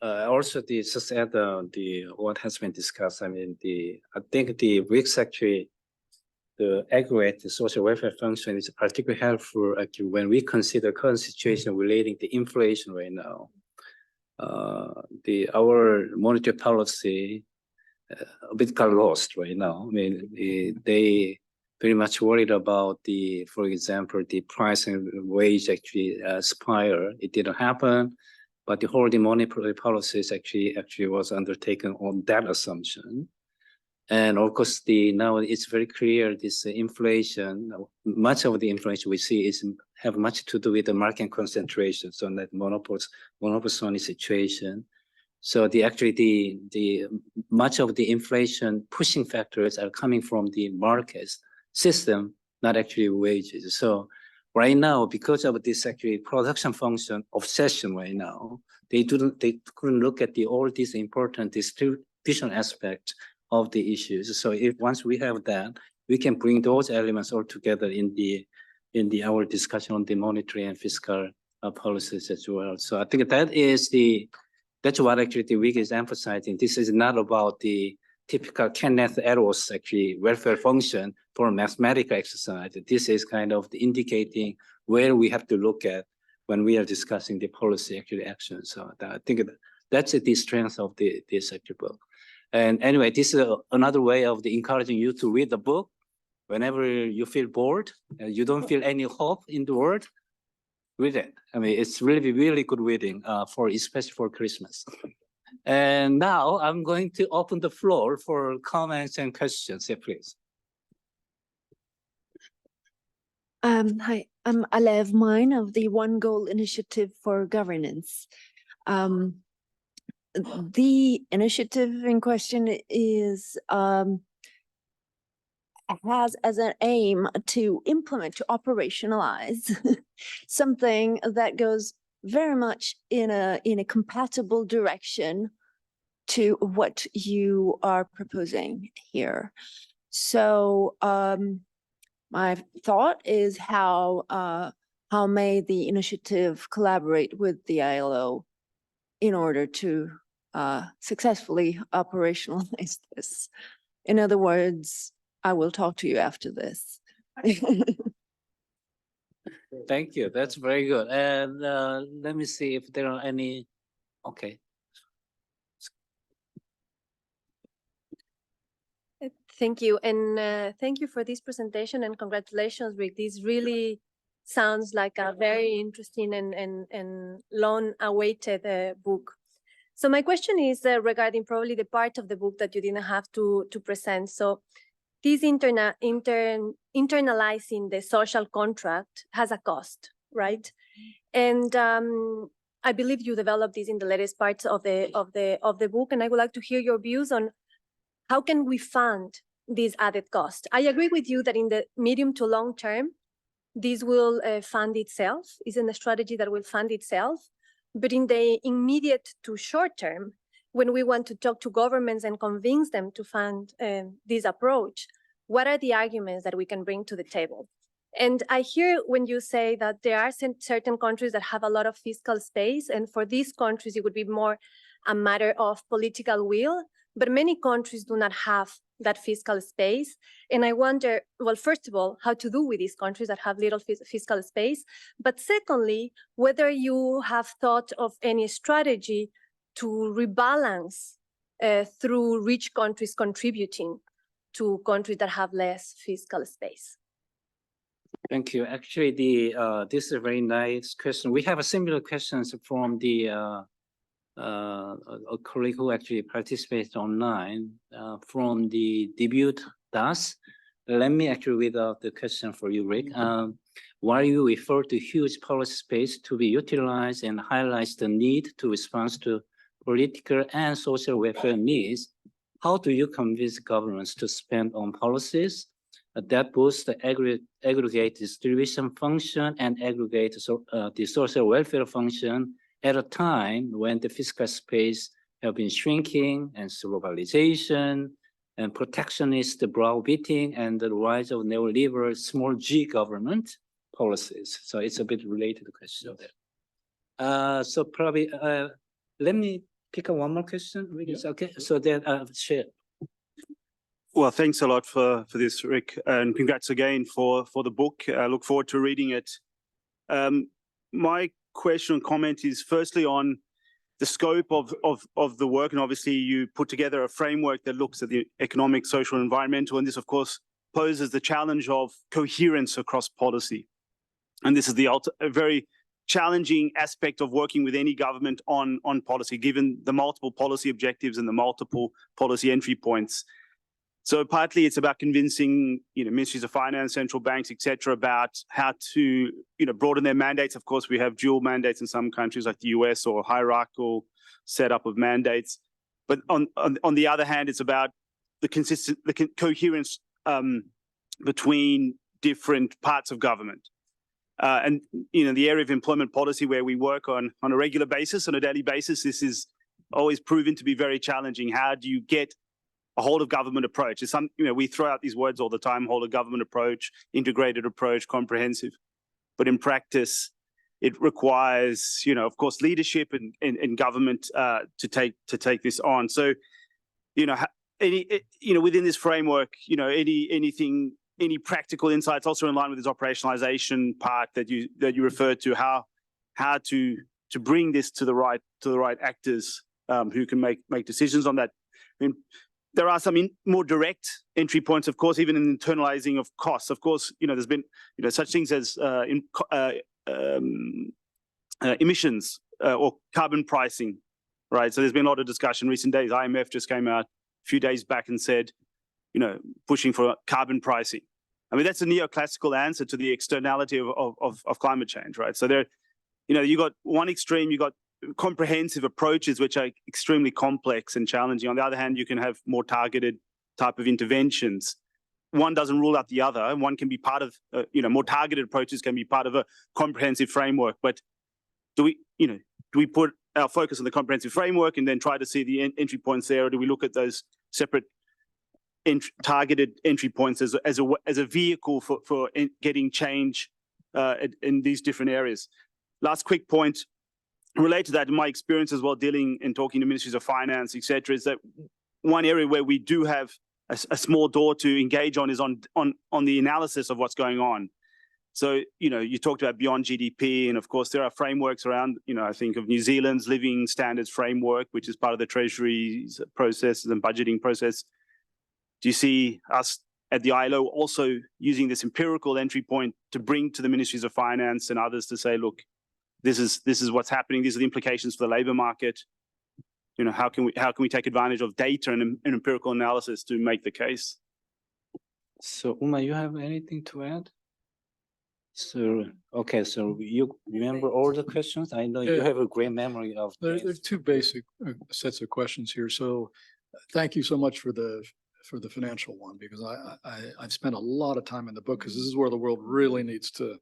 Also, just add what has been discussed. I mean, I think the BRICS actually, the aggregate social welfare function is particularly helpful actually when we consider current situation relating to inflation right now. Our monetary policy a bit got lost right now. I mean, they very much worried about for example, the price and wage actually spiral. It didn't happen, but the whole monetary policies actually was undertaken on that assumption. And of course, now it's very clear this inflation, much of the inflation we see have much to do with the market concentration, so that monopoly situation. So actually the much of the inflation pushing factors are coming from the markets system, not actually wages. So right now, because of this actually production function obsession right now, they couldn't look at all these important distribution aspects of the issues. So once we have that, we can bring those elements all together in our discussion on the monetary and fiscal policies as well. So I think that's what actually the WIG is emphasizing. This is not about the typical Kenneth Arrows actually welfare function for a mathematical exercise. This is kind of indicating where we have to look at when we are discussing the policy actually action. So I think that's the strength of this actual book. And anyway, this is another way of encouraging you to read the book. Whenever you feel bored, you don't feel any hope in the world, read it. I mean, it's really, really good reading, especially for Christmas. And now I'm going to open the floor for comments and questions. Yeah, please. Hi, I'm Alev Mine of the One Goal Initiative for Governance. The initiative in question has as an aim to implement, to operationalize something that goes very much in a compatible direction to what you are proposing here. So my thought is how may the initiative collaborate with the ILO in order to successfully operationalize this? In other words, I will talk to you after this. Thank you. That's very good. And let me see if there are any. Okay. Thank you. And thank you for this presentation and congratulations, Rick. This really sounds like a very interesting and long-awaited book. So my question is regarding probably the part of the book that you didn't have to present. So this internalizing the social contract has a cost, right? And I believe you developed this in the latest parts of the book, and I would like to hear your views on how can we fund this added cost. I agree with you that in the medium to long term, this will fund itself, isn't a strategy that will fund itself. But in the immediate to short term, when we want to talk to governments and convince them to fund this approach, what are the arguments that we can bring to the table? And I hear when you say that there are certain countries that have a lot of fiscal space, and for these countries, it would be more a matter of political will, but many countries do not have that fiscal space. And I wonder, well, first of all, how to do with these countries that have little fiscal space, but secondly, whether you have thought of any strategy to rebalance through rich countries contributing to countries that have less fiscal space. Thank you. Actually, this is a very nice question. We have a similar questions from a colleague who actually participates online from the debut Daschle. Let me actually read out the question for you, Rick. While you refer to huge policy space to be utilized and highlights the need to respond to political and social welfare needs, how do you convince governments to spend on policies that boost the aggregate distribution function and aggregate the social welfare function at a time when the fiscal space have been shrinking and globalization and protectionist browbeating and the rise of neoliberal small g government policies? So it's a bit related question there. So probably, let me pick up one more question. Yeah. Okay, so then share. Well, thanks a lot for this, Rick, and congrats again for the book. I look forward to reading it. My question and comment is firstly on the scope of the work, and obviously you put together a framework that looks at the economic, social, and environmental, and this of course poses the challenge of coherence across policy. And this is a very challenging aspect of working with any government on policy, given the multiple policy objectives and the multiple policy entry points. So partly it's about convincing, ministries of finance, central banks, et cetera, about how to, broaden their mandates. Of course, we have dual mandates in some countries like the US, or hierarchical setup of mandates. But on the other hand, it's about the coherence between different parts of government. And the area of employment policy where we work on a regular basis, on a daily basis, this is always proven to be very challenging. How do you get a whole of government approach? It's we throw out these words all the time: whole of government approach, integrated approach, comprehensive. But in practice, it requires, of course, leadership and government to take this on. So, within this framework, any practical insights also in line with this operationalization part that you referred to, how to bring this to the right actors who can make decisions on that. I mean, there are some more direct entry points, of course, even in internalizing of costs. Of course, there's been such things as emissions or carbon pricing, right? So there's been a lot of discussion in recent days. IMF just came out a few days back and said, pushing for carbon pricing. I mean, that's a neoclassical answer to the externality of climate change, right? So there, you got one extreme, you got comprehensive approaches which are extremely complex and challenging. On the other hand, you can have more targeted type of interventions. One doesn't rule out the other, and one can be part of, more targeted approaches can be part of a comprehensive framework. But do we put our focus on the comprehensive framework and then try to see the entry points there, or do we look at those separate targeted entry points as a vehicle for getting change in these different areas? Last quick point related to that, in my experience as well, dealing and talking to ministries of finance, et cetera, is that one area where we do have a small door to engage on is on the analysis of what's going on. So, you talked about beyond GDP, and of course there are frameworks around, I think of New Zealand's living standards framework, which is part of the Treasury's processes and budgeting process. Do you see us at the ILO also using this empirical entry point to bring to the ministries of finance and others to say, look, this is what's happening. These are the implications for the labor market. How can we take advantage of data and empirical analysis to make the case? So Uma, you have anything to add? So okay, so you remember all the questions? I know you Yeah. have a great memory of. There's two basic sets of questions here. So thank you so much for the financial one, because I've spent a lot of time in the book, because this is where the world really needs to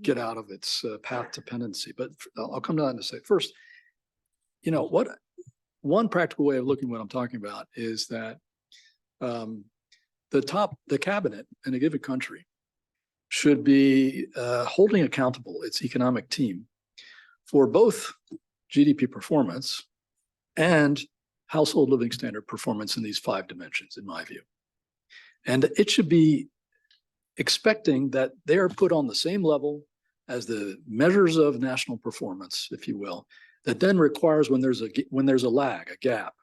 get out of its path dependency. But I'll come to that in a sec. First, one practical way of looking at what I'm talking about is that the cabinet in a given country should be holding accountable its economic team for both GDP performance and household living standard performance in these 5 dimensions, in my view. And it should be expecting that they are put on the same level as the measures of national performance, if you will, that then requires, when there's a lag, a gap,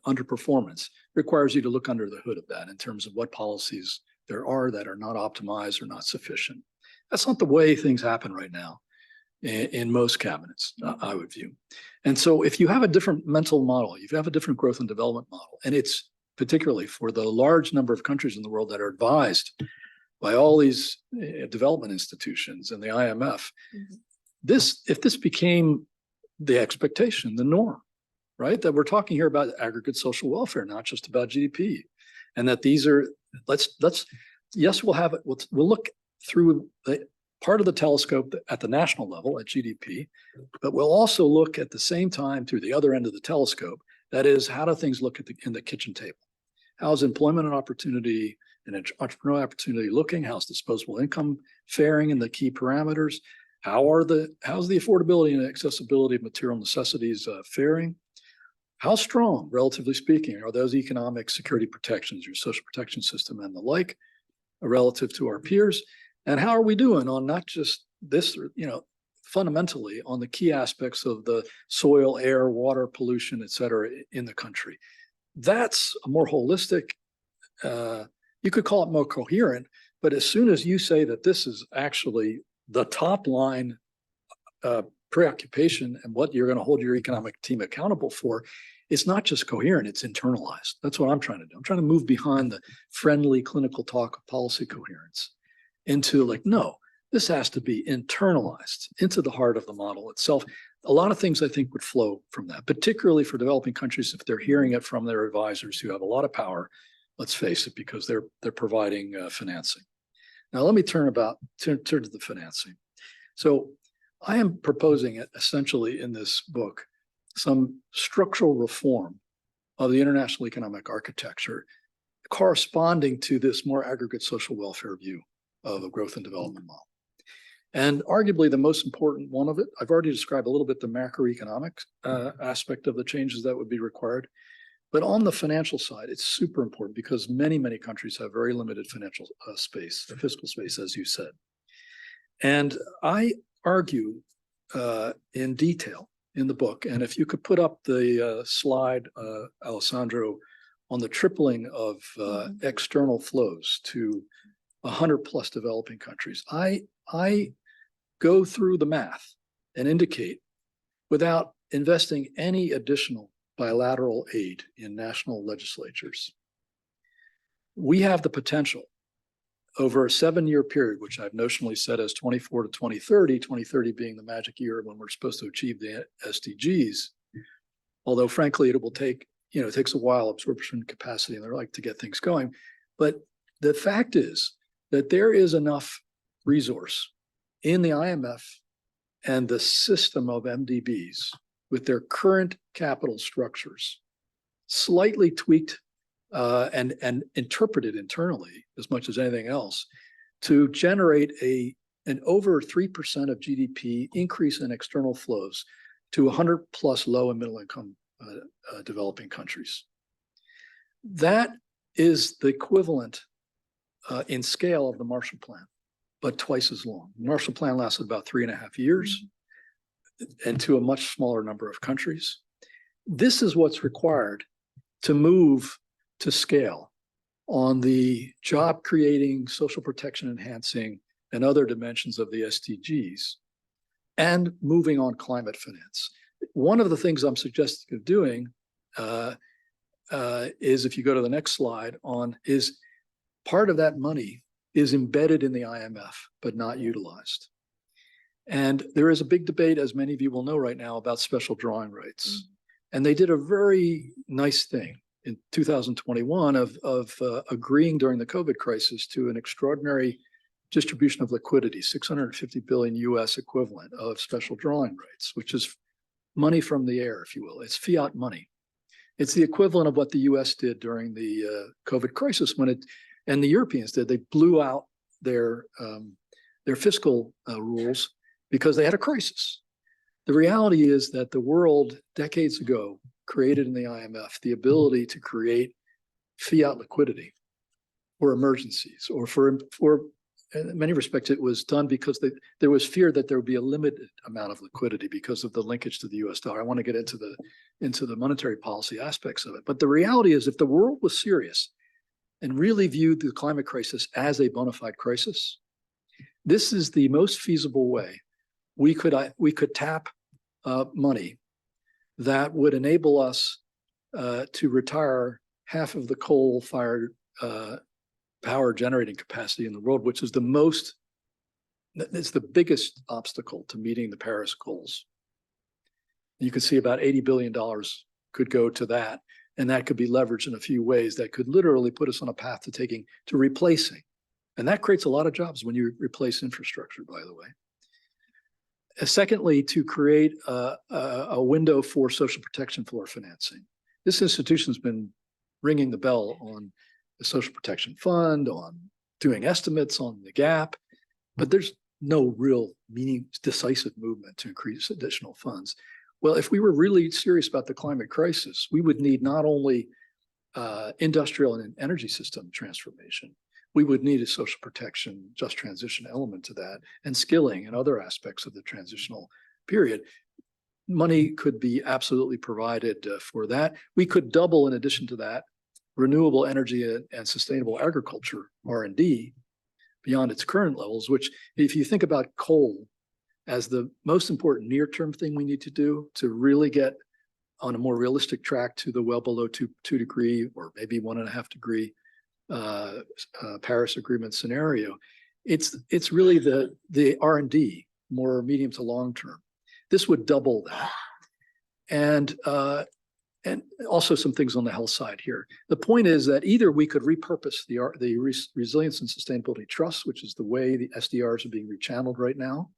underperformance, requires you to look under the hood of that in terms of what policies there are that are not optimized or not sufficient. That's not the way things happen right now in most cabinets, I would view. And so if you have a different mental model, you have a different growth and development model, and it's particularly for the large number of countries in the world that are advised by all these development institutions and the IMF, if this became the expectation, the norm, right? That we're talking here about aggregate social welfare, not just about GDP. And that these are, yes, we'll have it, we'll look through the part of the telescope at the national level at GDP, but we'll also look at the same time through the other end of the telescope. That is, how do things look in the kitchen table? How's employment and opportunity and entrepreneurial opportunity looking? How's disposable income faring in the key parameters? How's the affordability and accessibility of material necessities faring? How strong, relatively speaking, are those economic security protections, your social protection system and the like, relative to our peers? And how are we doing on not just this, fundamentally on the key aspects of the soil, air, water, pollution, et cetera, in the country? That's a more holistic, you could call it more coherent, but as soon as you say that this is actually the top line preoccupation and what you're going to hold your economic team accountable for, it's not just coherent, it's internalized. That's what I'm trying to do. I'm trying to move behind the friendly clinical talk of policy coherence into like, no, this has to be internalized into the heart of the model itself. A lot of things I think would flow from that, particularly for developing countries if they're hearing it from their advisors who have a lot of power, let's face it, because they're providing financing. Now, let me turn to the financing. So I am proposing it essentially in this book, some structural reform of the international economic architecture corresponding to this more aggregate social welfare view of a growth and development model. And arguably the most important one of it, I've already described a little bit the macroeconomic aspect of the changes that would be required. But on the financial side, it's super important because many, many countries have very limited financial space, fiscal space, as you said. And I argue in detail in the book, and if you could put up the slide, Alessandro, on the tripling of external flows to 100+ developing countries, I go through the math and indicate without investing any additional bilateral aid in national legislatures, we have the potential over a 7-year period, which I've notionally set as 24 to 2030, 2030 being the magic year when we're supposed to achieve the SDGs. Although frankly, it will take, it takes a while, absorption capacity and the like to get things going. But the fact is that there is enough resource in the IMF and the system of MDBs with their current capital structures, slightly tweaked and interpreted internally as much as anything else, to generate an over 3% of GDP increase in external flows to 100+ low and middle income developing countries. That is the equivalent in scale of the Marshall Plan, but twice as long. The Marshall Plan lasted about 3.5 years and to a much smaller number of countries. This is what's required to move to scale on the job creating, social protection enhancing, and other dimensions of the SDGs, and moving on climate finance. One of the things I'm suggesting of doing is, if you go to the next slide, is part of that money is embedded in the IMF, but not utilized. And there is a big debate, as many of you will know right now, about special drawing rights. And they did a very nice thing in 2021 of agreeing during the COVID crisis to an extraordinary distribution of liquidity, 650 billion US equivalent of special drawing rights, which is money from the air, if you will. It's fiat money. It's the equivalent of what the US did during the COVID crisis and the Europeans did. They blew out their fiscal rules because they had a crisis. The reality is that the world decades ago created in the IMF the ability to create fiat liquidity for emergencies, or for in many respects, it was done because there was fear that there would be a limited amount of liquidity because of the linkage to the US dollar. I want to get into the monetary policy aspects of it. But the reality is, if the world was serious and really viewed the climate crisis as a bona fide crisis, this is the most feasible way we could tap money that would enable us to retire half of the coal-fired power generating capacity in the world, which is it's the biggest obstacle to meeting the Paris goals. You can see about $80 billion could go to that, and that could be leveraged in a few ways that could literally put us on a path to replacing. And that creates a lot of jobs when you replace infrastructure, by the way. Secondly, to create a window for social protection floor financing. This institution's been ringing the bell on the Social Protection Fund, on doing estimates on the gap, but there's no real decisive movement to increase additional funds. Well, if we were really serious about the climate crisis, we would need not only industrial and energy system transformation, we would need a social protection, just transition element to that, and skilling and other aspects of the transitional period. Money could be absolutely provided for that. We could double, in addition to that, renewable energy and sustainable agriculture, R&D, beyond its current levels, which, if you think about coal as the most important near-term thing we need to do to really get on a more realistic track to the well below two degree or maybe 1.5 degree Paris Agreement scenario. It's really the R&D, more medium to long term. This would double that. And also some things on the health side here. The point is that either we could repurpose the Resilience and Sustainability Trust, which is the way the SDRs are being rechanneled right now.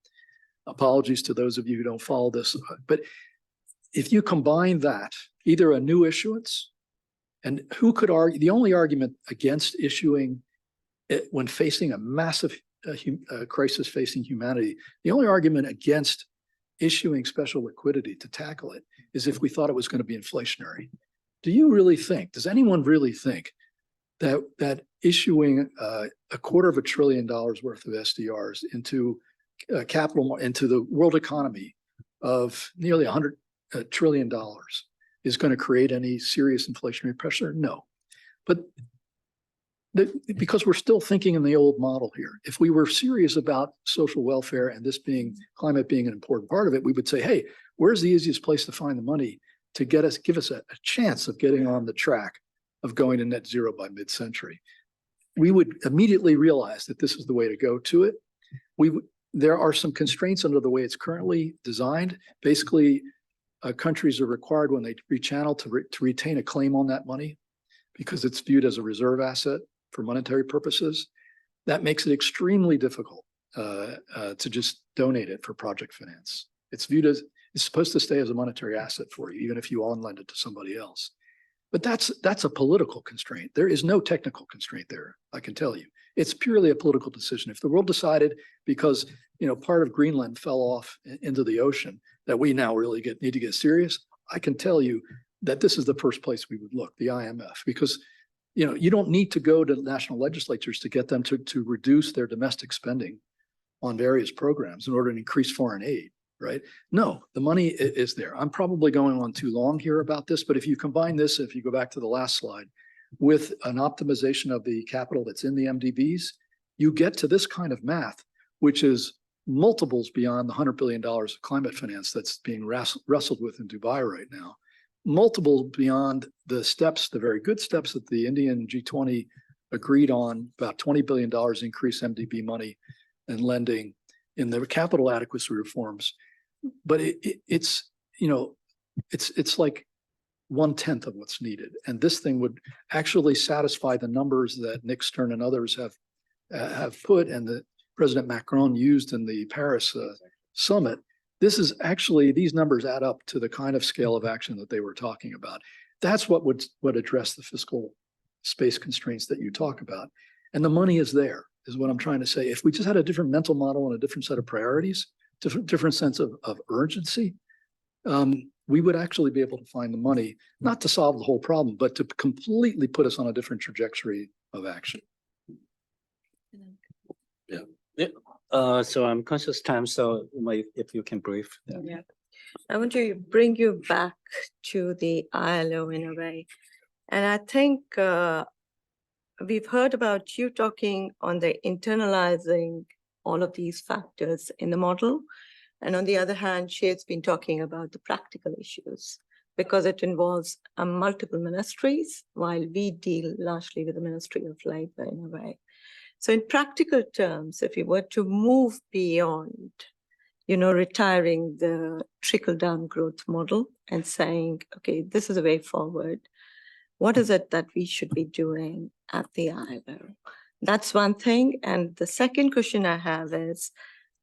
Apologies to those of you who don't follow this, but if you combine that, either a new issuance, and who could argue, the only argument against issuing it when facing a massive crisis facing humanity, the only argument against issuing special liquidity to tackle it is if we thought it was going to be inflationary. Do you really think, does anyone really think that issuing $250 billion worth of SDRs into capital, into the world economy of nearly $100 trillion is going to create any serious inflationary pressure? No. But because we're still thinking in the old model here. If we were serious about social welfare and this being climate being an important part of it, we would say, hey, where's the easiest place to find the money to give us a chance of getting on the track of going to net zero by mid-century? We would immediately realize that this is the way to go to it. There are some constraints under the way it's currently designed. Basically, countries are required when they rechannel to retain a claim on that money because it's viewed as a reserve asset for monetary purposes. That makes it extremely difficult to just donate it for project finance. It's viewed as, it's supposed to stay as a monetary asset for you, even if you on-lend it to somebody else. But that's a political constraint. There is no technical constraint there, I can tell you. It's purely a political decision. If the world decided, because part of Greenland fell off into the ocean, that we now really need to get serious, I can tell you that this is the first place we would look, the IMF, because you don't need to go to national legislatures to get them to reduce their domestic spending on various programs in order to increase foreign aid, right? No, the money is there. I'm probably going on too long here about this, but if you combine this, if you go back to the last slide, with an optimization of the capital that's in the MDBs, you get to this kind of math, which is multiples beyond the $100 billion of climate finance that's being wrestled with in Dubai right now. Multiple beyond the steps, the very good steps that the Indian G20 agreed on, about $20 billion increase MDB money and lending in the capital adequacy reforms. But it's like 1/10 of what's needed. And this thing would actually satisfy the numbers that Nick Stern and others have put and that President Macron used in the Paris summit. This is actually, these numbers add up to the kind of scale of action that they were talking about. That's what would address the fiscal space constraints that you talk about. And the money is there, is what I'm trying to say. If we just had a different mental model and a different set of priorities, different sense of urgency, we would actually be able to find the money, not to solve the whole problem, but to completely put us on a different trajectory of action. Yeah. So I'm conscious time, so if you can brief. Yeah. I want to bring you back to the ILO in a way. And I think we've heard about you talking on the internalizing all of these factors in the model. And on the other hand, Shay's been talking about the practical issues because it involves multiple ministries, while we deal largely with the Ministry of Labor in a way. So in practical terms, if you were to move beyond, retiring the trickle-down growth model and saying, okay, this is a way forward, what is it that we should be doing at the ILO? That's one thing. And the second question I have is,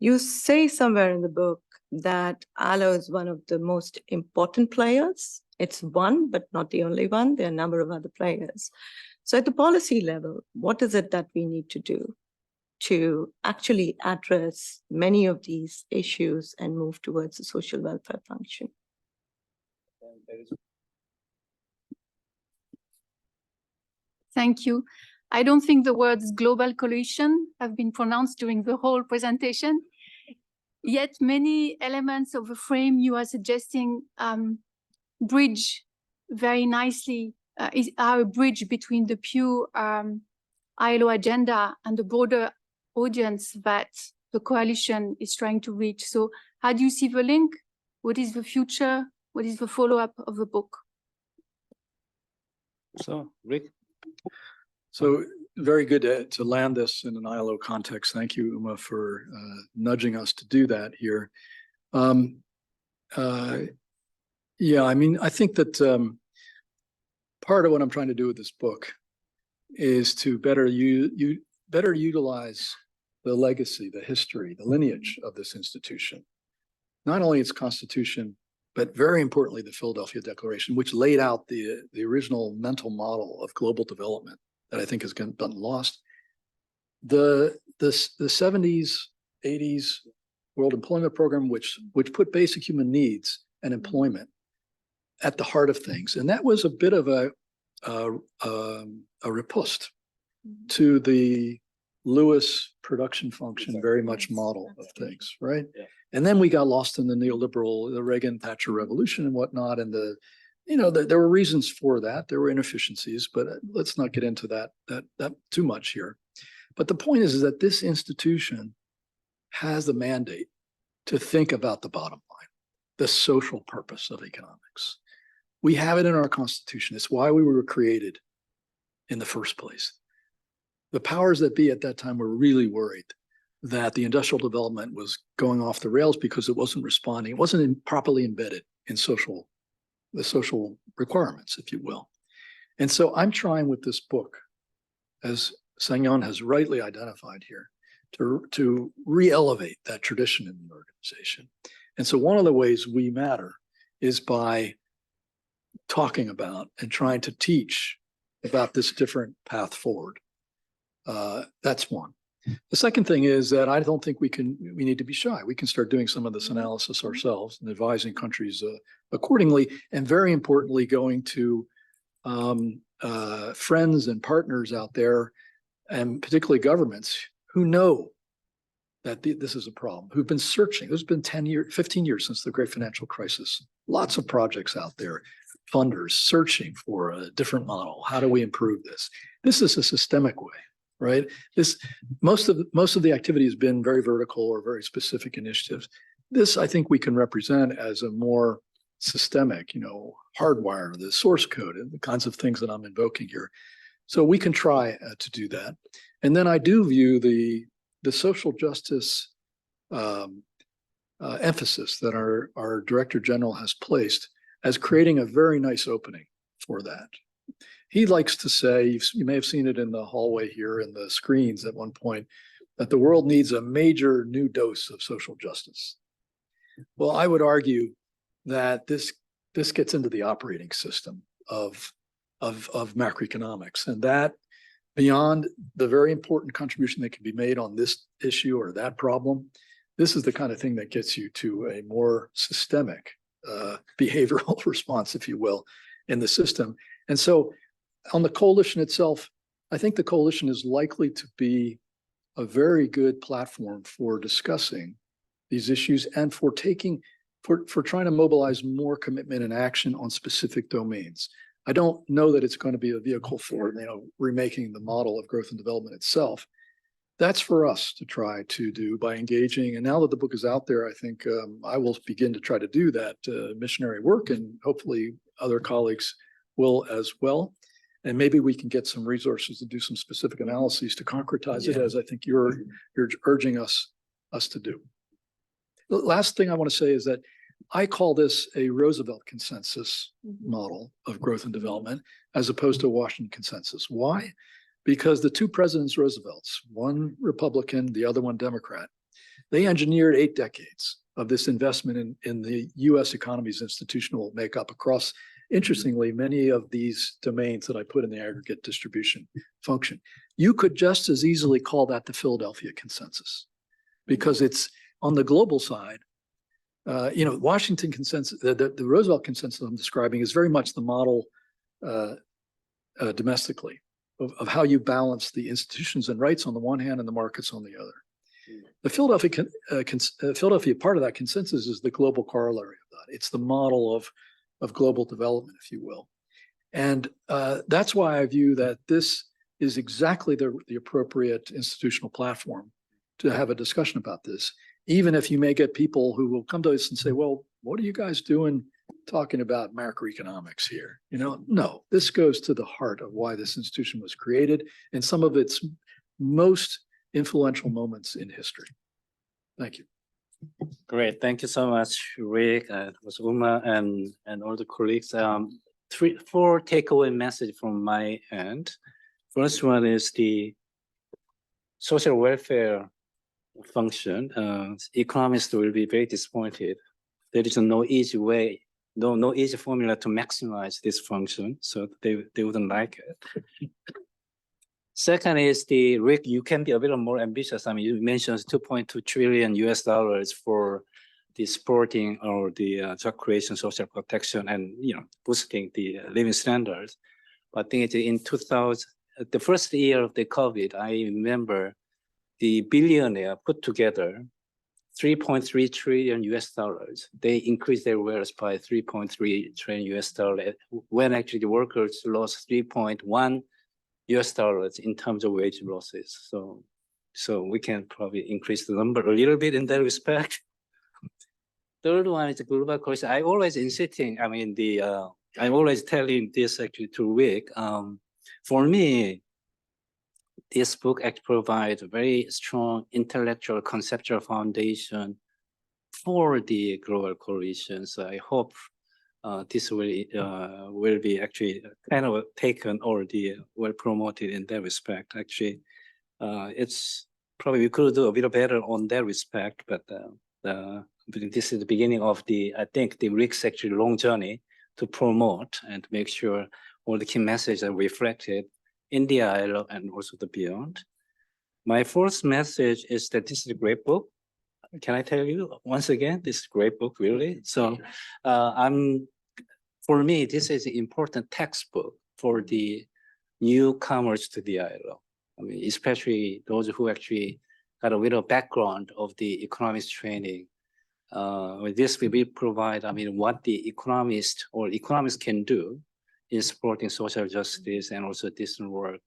you say somewhere in the book that ILO is one of the most important players. It's one, but not the only one. There are a number of other players. So at the policy level, what is it that we need to do to actually address many of these issues and move towards a social welfare function? Thank you. I don't think the words global coalition have been pronounced during the whole presentation. Yet many elements of the frame you are suggesting bridge very nicely, are a bridge between the pure ILO agenda and the broader audience that the coalition is trying to reach. So how do you see the link? What is the future What is the follow-up of the book? So, Rick? So very good to land this in an ILO context. Thank you, Uma, for nudging us to do that here. Yeah, I mean, I think that part of what I'm trying to do with this book is to better utilize the legacy, the history, the lineage of this institution. Not only its constitution, but very importantly, the Philadelphia Declaration, which laid out the original mental model of global development that I think has been lost. The 70s, 80s World Employment Program, which put basic human needs and employment at the heart of things. And that was a bit of a riposte to the Lewis production function, very much model of things, right? Yeah. And then we got lost in the neoliberal, the Reagan-Thatcher revolution and whatnot. And there were reasons for that. There were inefficiencies, but let's not get into that too much here. But the point is that this institution has the mandate to think about the bottom line, the social purpose of economics. We have it in our Constitution. It's why we were created in the first place. The powers that be at that time were really worried that the industrial development was going off the rails because it wasn't responding. It wasn't properly embedded in the social requirements, if you will. And so I'm trying with this book, as Sangheon has rightly identified here, to re-elevate that tradition in the organization. And so one of the ways we matter is by talking about and trying to teach about this different path forward. That's one. The second thing is that I don't think we need to be shy. We can start doing some of this analysis ourselves and advising countries accordingly, and very importantly, going to friends and partners out there, and particularly governments who know that this is a problem, who've been searching. There's been 15 years since the great financial crisis. Lots of projects out there, funders searching for a different model. How do we improve this? This is a systemic way, right? Most of the activity has been very vertical or very specific initiatives. This, I think we can represent as a more systemic, hardwire, the source code, and the kinds of things that I'm invoking here. So we can try to do that. And then I do view the social justice emphasis that our Director General has placed as creating a very nice opening for that. He likes to say, you may have seen it in the hallway here in the screens at one point, that the world needs a major new dose of social justice. Well, I would argue that this gets into the operating system of macroeconomics, and that beyond the very important contribution that can be made on this issue or that problem, this is the kind of thing that gets you to a more systemic behavioral response, if you will, in the system. And so on the coalition itself, I think the coalition is likely to be a very good platform for discussing these issues and for trying to mobilize more commitment and action on specific domains. I don't know that it's going to be a vehicle for remaking the model of growth and development itself. That's for us to try to do by engaging. And now that the book is out there, I think I will begin to try to do that missionary work, and hopefully other colleagues will as well. And maybe we can get some resources to do some specific analyses to concretize it, as I think you're urging us to do. The last thing I want to say is that I call this a Roosevelt consensus model of growth and development, as opposed to a Washington consensus. Why? Because the two presidents Roosevelts, one Republican, the other one Democrat, they engineered 8 decades of this investment in the US economy's institutional makeup across, interestingly, many of these domains that I put in the aggregate distribution function. You could just as easily call that the Philadelphia consensus, because it's on the global side. Washington consensus, the Roosevelt consensus I'm describing is very much the model domestically of how you balance the institutions and rights on the one hand and the markets on the other. The Philadelphia part of that consensus is the global corollary of that. It's the model of global development, if you will. And that's why I view that this is exactly the appropriate institutional platform to have a discussion about this, even if you may get people who will come to us and say, well, what are you guys doing talking about macroeconomics here. You know, no, this goes to the heart of why this institution was created and some of its most influential moments in history. Thank you. Great, thank you so much, Rick, Uma, and all the colleagues. 4 takeaway message from my end. First one is the social welfare function. Economists will be very disappointed. There is no easy way, no easy formula to maximize this function, so they wouldn't like it. Second is Rick, you can be a little more ambitious. I mean, you mentioned 2.2 trillion US dollars for the supporting or the job creation, social protection, and boosting the living standards. But I think in 2000, the first year of the COVID, I remember the billionaire put together 3.3 trillion US dollars. They increased their wealth by 3.3 trillion US dollars, when actually the workers lost 3.1 US dollars in terms of wage losses. So we can probably increase the number a little bit in that respect. Third one is the global coalition. I always insisting, I mean, I'm always telling this actually to Rick. For me, this book actually provides a very strong intellectual conceptual foundation for the global coalition. So I hope this will be actually kind of taken or well promoted in that respect. Actually, it's probably we could do a bit better on that respect, but this is the beginning of I think the BRICS actually long journey to promote and make sure all the key messages are reflected in the ILO and also the beyond. My fourth message is that this is a great book. Can I tell you once again, this is a great book, really. So for me, this is an important textbook for the newcomers to the ILO. I mean, especially those who actually got a little background of the economics training. With this, we will provide, I mean, what the economists can do in supporting social justice and also decent work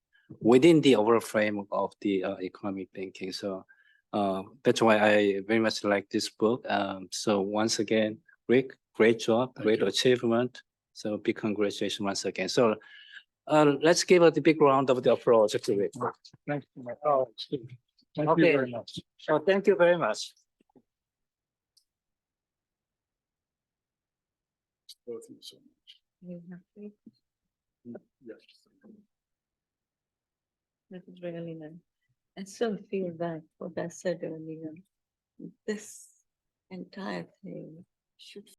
within the overall framework of the economic thinking. So that's why I very much like this book. So once again, Rick, great job, great achievement. So big congratulations once again. So let's give a big round of the applause to Rick. Thank you. Thank Okay. you very much. So thank you very much. Both of you so much. Yes. That is really nice. I still feel that what I said earlier, this entire thing should